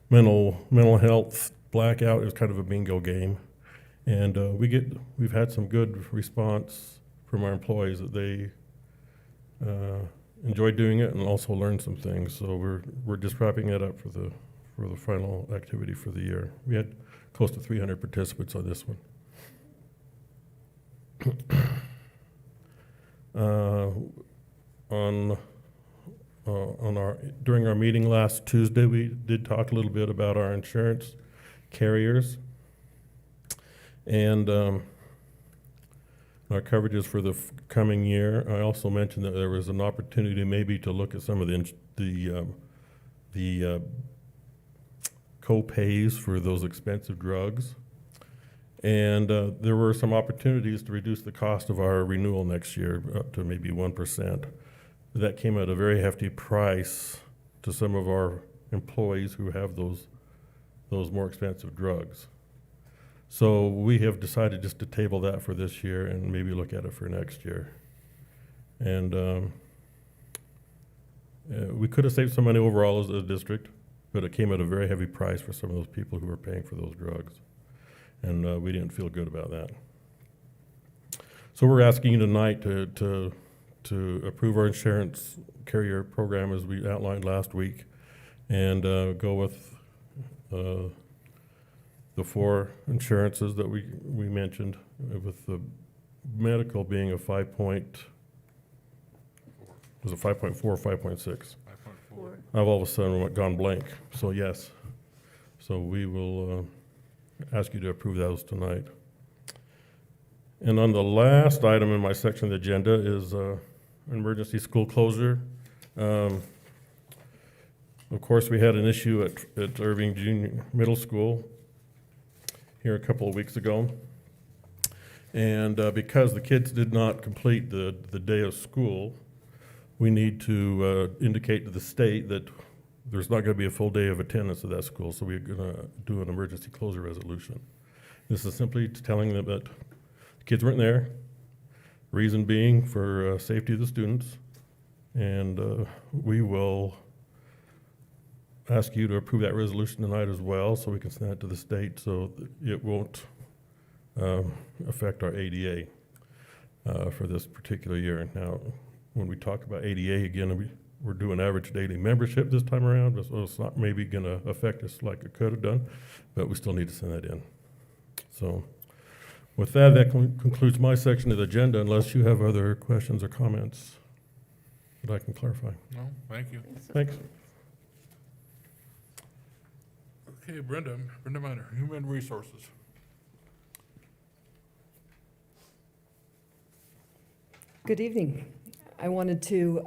Speaker 16: Mental health blackout is kind of a bingo game. And we've had some good response from our employees that they enjoyed doing it and also learned some things. So we're just wrapping it up for the final activity for the year. We had close to 300 participants on this one. During our meeting last Tuesday, we did talk a little bit about our insurance carriers and our coverages for the coming year. I also mentioned that there was an opportunity maybe to look at some of the co-pays for those expensive drugs. And there were some opportunities to reduce the cost of our renewal next year up to maybe 1%. That came at a very hefty price to some of our employees who have those more expensive drugs. So we have decided just to table that for this year and maybe look at it for next year. And we could have saved some money overall as a district, but it came at a very heavy price for some of those people who were paying for those drugs. And we didn't feel good about that. So we're asking you tonight to approve our insurance carrier program as we outlined last week, and go with the 4 insurances that we mentioned, with the medical being a 5.4 or 5.6? 5.4. I've all of a sudden gone blank. So yes. So we will ask you to approve those tonight. And on the last item in my section of the agenda is emergency school closure. Of course, we had an issue at Irving Junior Middle School here a couple of weeks ago. And because the kids did not complete the day of school, we need to indicate to the state that there's not going to be a full day of attendance at that school, so we're going to do an emergency closure resolution. This is simply telling them that the kids weren't there, reason being for safety of the students, and we will ask you to approve that resolution tonight as well, so we can send it to the state so that it won't affect our ADA for this particular year. Now, when we talk about ADA again, we're doing average daily membership this time around, so it's not maybe gonna affect us like it could have done, but we still need to send that in. So with that, that concludes my section of the agenda, unless you have other questions or comments that I can clarify.
Speaker 2: No, thank you.
Speaker 16: Thanks.
Speaker 2: Okay, Brenda Minor, Human Resources.
Speaker 17: Good evening. I wanted to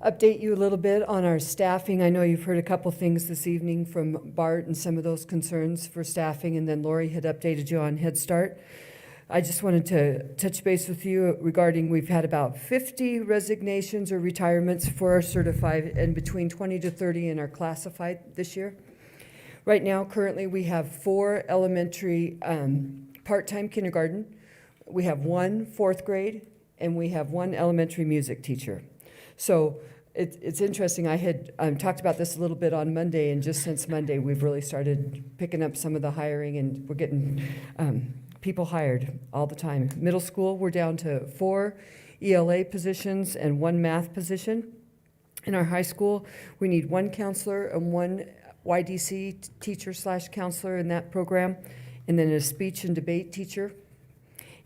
Speaker 17: update you a little bit on our staffing. I know you've heard a couple things this evening from Bart and some of those concerns for staffing, and then Lori had updated you on Head Start. I just wanted to touch base with you regarding, we've had about 50 resignations or retirements for our certified, and between 20 to 30 in our classified this year. Right now, currently, we have 4 elementary part-time kindergarten. We have 1 4th grade, and we have 1 elementary music teacher. So it's interesting. I had talked about this a little bit on Monday, and just since Monday, we've really started picking up some of the hiring, and we're getting people hired all the time. Middle school, we're down to 4 ELA positions and 1 math position. In our high school, we need 1 counselor and 1 YDC teacher/counselor in that program, and then a speech and debate teacher.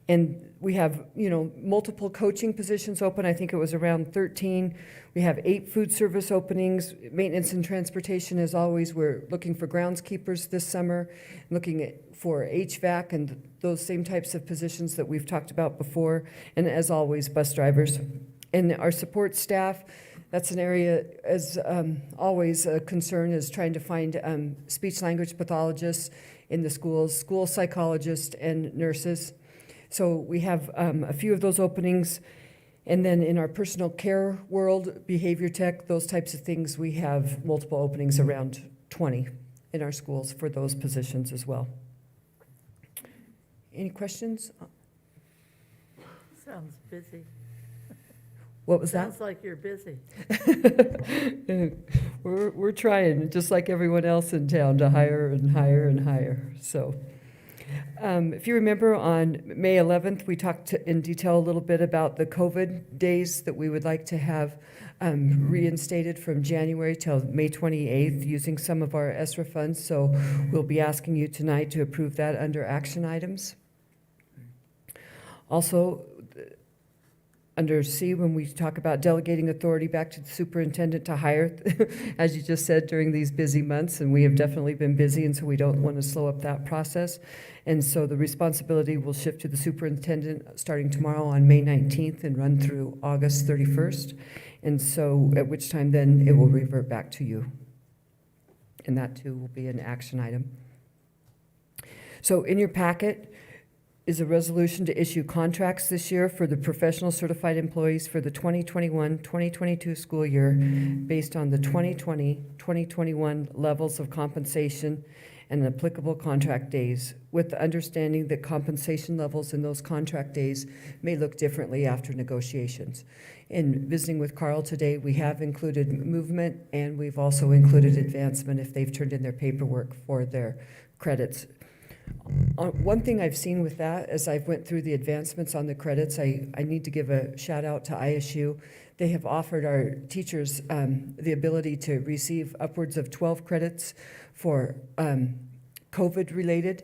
Speaker 17: And we have, multiple coaching positions open. I think it was around 13. We have 8 food service openings. Maintenance and transportation, as always, we're looking for groundskeepers this summer, looking for HVAC and those same types of positions that we've talked about before. And as always, bus drivers. And our support staff, that's an area, as always, a concern is trying to find speech-language pathologists in the schools, school psychologists, and nurses. So we have a few of those openings. And then in our personal care world, behavior tech, those types of things, we have multiple openings, around 20 in our schools for those positions as well. Any questions?
Speaker 3: Sounds busy.
Speaker 17: What was that?
Speaker 3: Sounds like you're busy.
Speaker 17: We're trying, just like everyone else in town, to hire and hire and hire. So, if you remember, on May 11th, we talked in detail a little bit about the COVID days that we would like to have reinstated from January till May 28th, using some of our ESRA funds. So we'll be asking you tonight to approve that under action items. Also, under C, when we talk about delegating authority back to the superintendent to hire, as you just said, during these busy months, and we have definitely been busy, and so we don't want to slow up that process. And so the responsibility will shift to the superintendent starting tomorrow on May 19th and run through August 31st. And so at which time then it will revert back to you. And that too will be an action item. So in your packet is a resolution to issue contracts this year for the professional certified employees for the 2021-2022 school year based on the 2020-2021 levels of compensation and applicable contract days, with the understanding that compensation levels in those contract days may look differently after negotiations. In visiting with Carl today, we have included movement, and we've also included advancement if they've turned in their paperwork for their credits. One thing I've seen with that, as I've went through the advancements on the credits, I need to give a shout out to ISU. They have offered our teachers the ability to receive upwards of 12 credits for COVID-related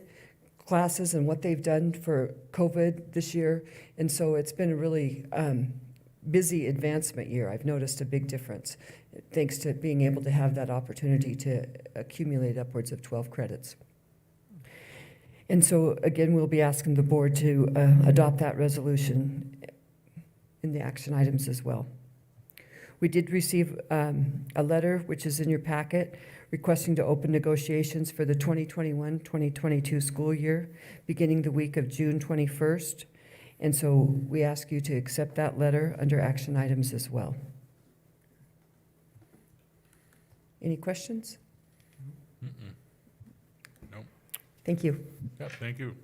Speaker 17: classes and what they've done for COVID this year. And so it's been a really busy advancement year. I've noticed a big difference thanks to being able to have that opportunity to accumulate upwards of 12 credits. And so, again, we'll be asking the board to adopt that resolution in the action items as well. We did receive a letter, which is in your packet, requesting to open negotiations for the 2021-2022 school year, beginning the week of June 21st. And so we ask you to accept that letter under action items as well. Any questions?
Speaker 2: Mm-mm.
Speaker 17: Thank you.
Speaker 2: Yeah, thank you.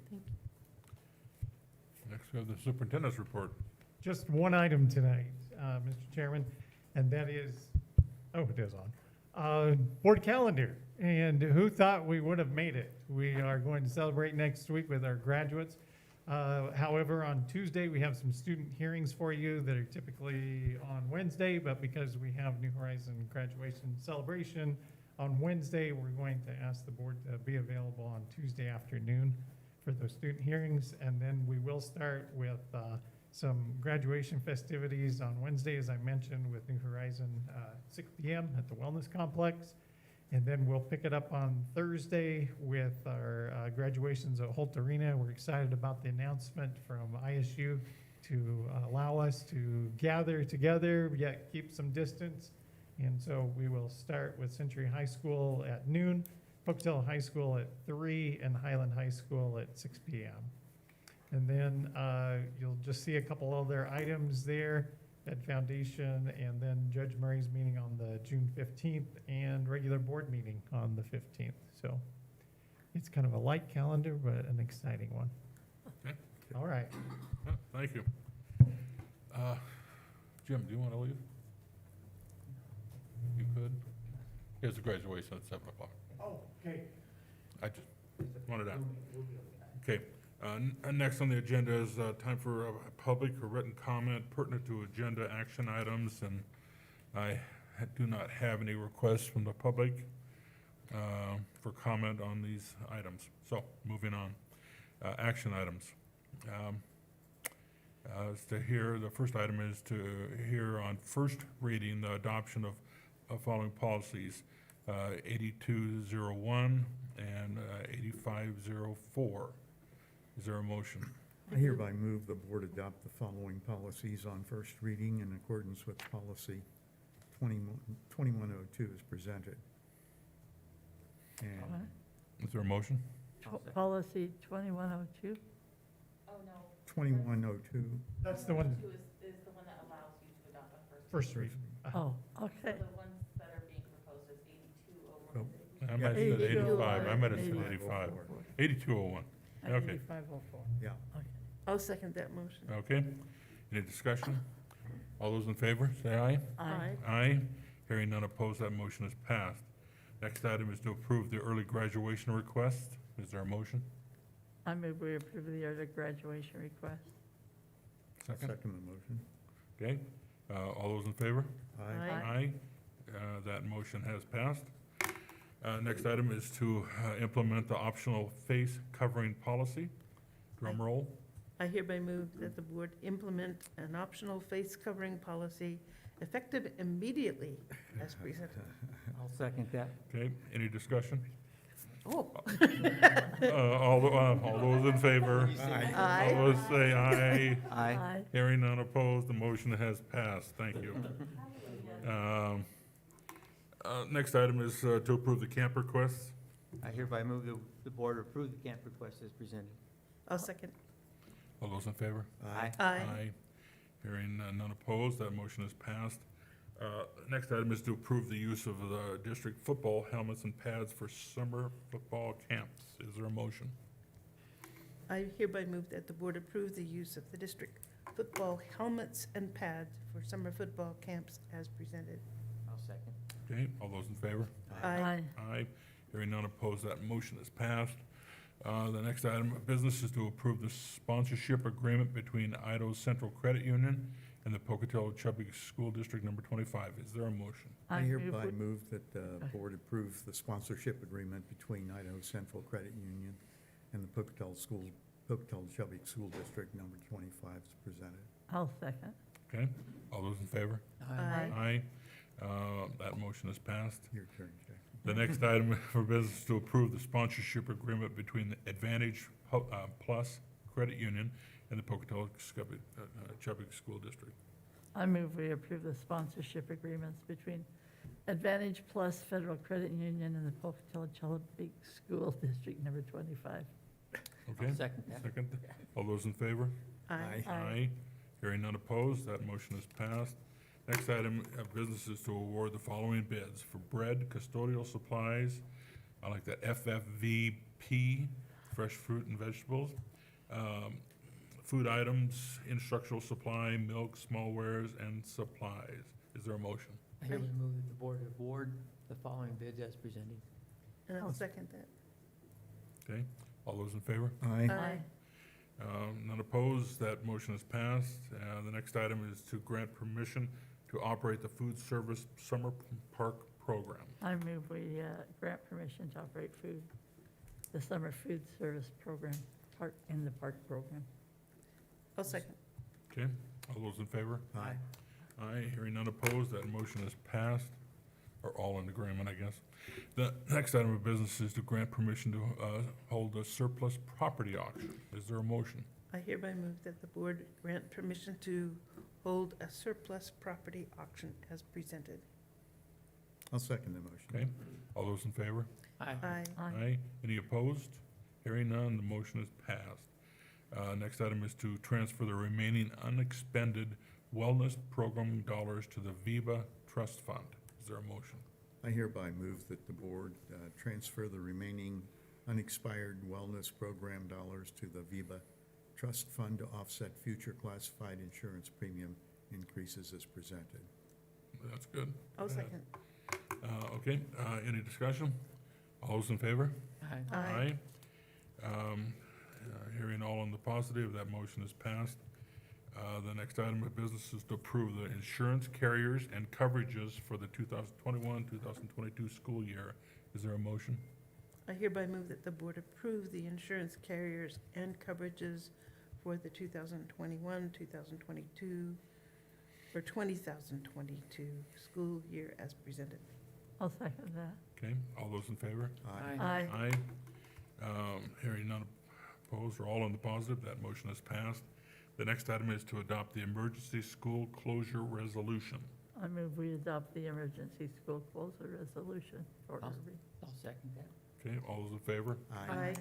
Speaker 2: Next, we have the superintendent's report.
Speaker 18: Just one item tonight, Mr. Chairman, and that is, it is on, board calendar. And who thought we would have made it? We are going to celebrate next week with our graduates. However, on Tuesday, we have some student hearings for you that are typically on Wednesday, but because we have New Horizon graduation celebration on Wednesday, we're going to ask the board to be available on Tuesday afternoon for those student hearings. And then we will start with some graduation festivities on Wednesday, as I mentioned, with New Horizon, 6 p.m. at the Wellness Complex. And then we'll pick it up on Thursday with our graduations at Holt Arena. We're excited about the announcement from ISU to allow us to gather together, yet keep some distance. And so we will start with Century High School at noon, Pocatello High School at 3, and Highland High School at 6 p.m. And then you'll just see a couple other items there at Foundation, and then Judge Murray's meeting on the June 15th and regular board meeting on the 15th. So it's kind of a light calendar, but an exciting one.
Speaker 2: Okay.
Speaker 18: All right.
Speaker 2: Yeah, thank you. Jim, do you want to leave? You could. Here's the graduation at 7 o'clock.
Speaker 18: Oh, okay.
Speaker 2: I just wanted to. Okay. Next on the agenda is time for a public or written comment pertinent to agenda action items, and I do not have any requests from the public for comment on these items. So, moving on. Action items. The first item is to hear on first reading the adoption of following policies, 8201 and 8504. Is there a motion?
Speaker 19: I hereby move the board adopt the following policies on first reading in accordance with policy 2102 as presented. And
Speaker 2: Is there a motion?
Speaker 3: Policy 2102?
Speaker 1: Oh, no.
Speaker 19: 2102.
Speaker 18: That's the one.
Speaker 1: Is the one that allows you to adopt on
Speaker 18: First reading.
Speaker 3: Oh,
Speaker 1: So
Speaker 3: okay.
Speaker 1: the ones that are being proposed is 8201.
Speaker 2: I might have said 85. I might have said
Speaker 3: 85.
Speaker 2: 8201. Okay.
Speaker 3: 8504.
Speaker 19: Yeah.
Speaker 4: I'll second that motion.
Speaker 2: Okay. Any discussion? All those in favor, say aye.
Speaker 3: Aye.
Speaker 2: Aye. Hearing none opposed, that motion is passed. Next item is to approve the early graduation request. Is there a motion?
Speaker 3: I move we approve the early graduation request.
Speaker 2: Second?
Speaker 19: Second the motion.
Speaker 2: Okay. All those in favor?
Speaker 19: Aye.
Speaker 2: Aye. That motion has passed. Next item is to implement the optional face covering policy. Drum roll.
Speaker 4: I hereby move that the board implement an optional face covering policy effective immediately as presented.
Speaker 14: I'll second that.
Speaker 2: Okay, any discussion?
Speaker 4: Oh.
Speaker 2: All those in favor?
Speaker 4: Aye.
Speaker 2: All those say aye.
Speaker 14: Aye.
Speaker 2: Hearing none opposed, the motion has passed. Thank you. Next item is to approve the camp requests.
Speaker 14: I hereby move the board approve the camp request as presented.
Speaker 4: I'll second.
Speaker 2: All those in favor?
Speaker 19: Aye.
Speaker 4: Aye.
Speaker 2: Hearing none opposed, that motion is passed. Next item is to approve the use of the district football helmets and pads for summer football camps. Is there a motion?
Speaker 4: I hereby move that the board approve the use of the district football helmets and pads for summer football camps as presented.
Speaker 14: I'll second.
Speaker 2: Okay, all those in favor?
Speaker 4: Aye.
Speaker 2: Aye. Hearing none opposed, that motion is passed. The next item of business is to approve the sponsorship agreement between Idaho Central Credit Union and the Pocatello Chubbuck School District Number 25. Is there a motion?
Speaker 19: I
Speaker 3: move
Speaker 19: hereby
Speaker 3: we-
Speaker 19: move that the board approve the sponsorship agreement between Idaho Central Credit Union and the Pocatello Chubbuck School District Number 25 as presented.
Speaker 3: I'll second.
Speaker 2: Okay, all those in favor?
Speaker 4: Aye.
Speaker 2: That motion is passed.
Speaker 19: Your turn, Jack.
Speaker 2: The next item for business is to approve the sponsorship agreement between the Advantage Plus Credit Union and the Pocatello Chubbuck School District.
Speaker 3: I move we approve the sponsorship agreements between Advantage Plus Federal Credit Union and the Pocatello Chubbuck School District Number 25.
Speaker 2: Okay?
Speaker 14: I'll second that.
Speaker 2: Second. All those in favor?
Speaker 4: Aye.
Speaker 2: Aye. Hearing none opposed, that motion is passed. Next item of business is to award the following bids for bread, custodial supplies, I like that, FFVP, fresh fruit and vegetables, food items, instructional supply, milk, small wares, and supplies. Is there a motion?
Speaker 14: I hereby move that the board award the following bids as presented.
Speaker 4: And I'll second that.
Speaker 2: Okay, all those in favor?
Speaker 19: Aye.
Speaker 4: Aye.
Speaker 2: None opposed, that motion is passed. The next item is to grant permission to operate the food service summer park program.
Speaker 3: I move we grant permission to operate the summer food service program, in the park program.
Speaker 4: I'll second.
Speaker 2: Okay, all those in favor?
Speaker 19: Aye.
Speaker 2: Aye, hearing none opposed, that motion is passed, or all in agreement, I guess. The next item of business is to grant permission to hold a surplus property auction. Is there a motion?
Speaker 4: I hereby move that the board grant permission to hold a surplus property auction as presented.
Speaker 19: I'll second the motion.
Speaker 2: Okay, all those in favor?
Speaker 14: Aye.
Speaker 4: Aye.
Speaker 2: Aye. Any opposed? Hearing none, the motion is passed. Next item is to transfer the remaining unexpended wellness program dollars to the Viva Trust Fund. Is there a motion?
Speaker 19: I hereby move that the board transfer the remaining unexpired wellness program dollars to the Viva Trust Fund to offset future classified insurance premium increases as presented.
Speaker 2: That's good.
Speaker 4: I'll second.
Speaker 2: Okay, any discussion? All those in favor?
Speaker 14: Aye.
Speaker 4: Aye.
Speaker 2: Hearing all in the positive, that motion is passed. The next item of business is to approve the insurance carriers and coverages for the 2021-2022 school year. Is there a motion?
Speaker 4: I hereby move that the board approve the insurance carriers and coverages for the 2021, 2022, or 2022 school year as presented.
Speaker 3: I'll second that.
Speaker 2: Okay, all those in favor?
Speaker 3: Aye.
Speaker 2: Aye. Hearing none opposed or all in the positive, that motion is passed. The next item is to adopt the emergency school closure resolution.
Speaker 3: I move we adopt the emergency school closure resolution.
Speaker 14: I'll second that.
Speaker 2: Okay, all those in favor?
Speaker 4: Aye.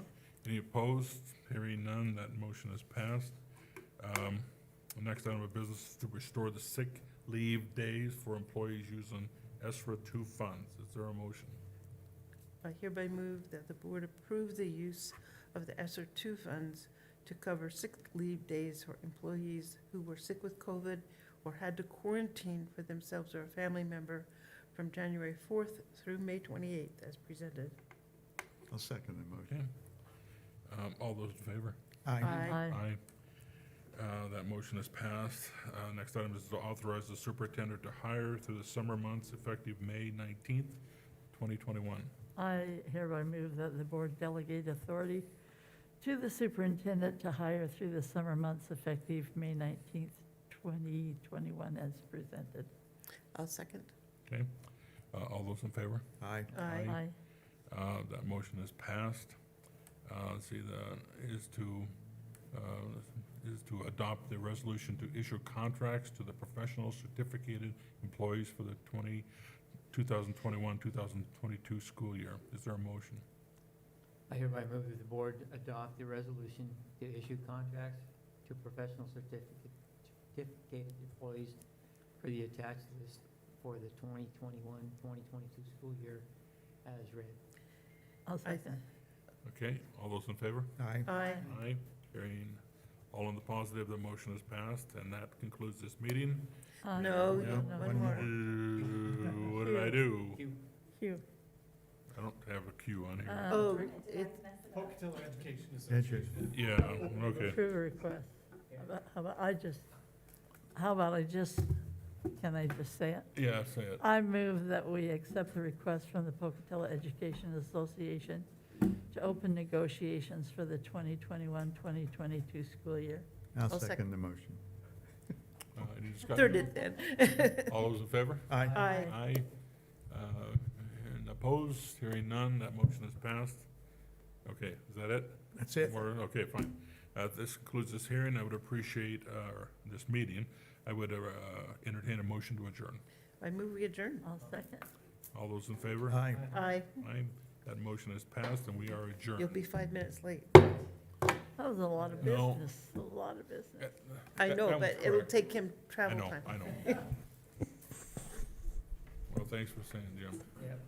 Speaker 2: Any opposed? Hearing none, that motion is passed. The next item of business is to restore the sick leave days for employees using ESRA 2 funds. Is there a motion?
Speaker 4: I hereby move that the board approve the use of the ESSER 2 funds to cover sick leave days for employees who were sick with COVID or had to quarantine for themselves or a family member from January 4th through May 28th as presented.
Speaker 19: I'll second the motion.
Speaker 2: Okay. All those in favor?
Speaker 19: Aye.
Speaker 2: Aye. That motion is passed. Next item is to authorize the superintendent to hire through the summer months effective May 19th, 2021.
Speaker 3: I hereby move that the board delegate authority to the superintendent to hire through the summer months effective May 19th, 2021 as presented.
Speaker 4: I'll second.
Speaker 2: Okay. All those in favor?
Speaker 19: Aye.
Speaker 4: Aye.
Speaker 2: That motion is passed. Let's see, is to adopt the resolution to issue contracts to the professional certificated employees for the 2021-2022 school year. Is there a motion?
Speaker 14: I hereby move that the board adopt the resolution to issue contracts to professional certificated employees for the attached list for the 2021-2022 school year as read.
Speaker 3: I'll second.
Speaker 2: Okay, all those in favor?
Speaker 19: Aye.
Speaker 4: Aye.
Speaker 2: Aye. Hearing all in the positive, the motion is passed, and that concludes this meeting.
Speaker 4: No,
Speaker 2: Yeah.
Speaker 4: one more.
Speaker 2: What did I do?
Speaker 3: Q.
Speaker 2: I don't have a Q on here.
Speaker 4: Oh, it's
Speaker 18: Pocatello Education Association.
Speaker 2: Yeah, okay.
Speaker 3: Approve request. How about I just, can I just say it?
Speaker 2: Yeah, say it.
Speaker 3: I move that we accept the request from the Pocatello Education Association to open negotiations for the 2021-2022 school year.
Speaker 19: I'll
Speaker 4: I'll
Speaker 19: second the motion.
Speaker 2: Any discussion?
Speaker 4: thirded then.
Speaker 2: All those in favor?
Speaker 19: Aye.
Speaker 4: Aye.
Speaker 2: Aye. And opposed? Hearing none, that motion is passed. Okay, is that it?
Speaker 19: That's it.
Speaker 2: Okay, fine. This concludes this hearing. I would appreciate, this meeting. I would entertain a motion to adjourn.
Speaker 4: I move we adjourn.
Speaker 3: I'll second.
Speaker 2: All those in favor?
Speaker 19: Aye.
Speaker 4: Aye.
Speaker 2: Aye. That motion is passed, and we are adjourned.
Speaker 4: You'll be 5 minutes late.
Speaker 3: That was a lot of
Speaker 2: No.
Speaker 3: business, a lot of business.
Speaker 4: I
Speaker 2: That
Speaker 4: know,
Speaker 2: was
Speaker 4: but it'll
Speaker 2: correct.
Speaker 4: take him
Speaker 2: I
Speaker 4: travel
Speaker 2: know,
Speaker 4: time.
Speaker 2: I know. Well, thanks for saying, Jim.
Speaker 14: Yep.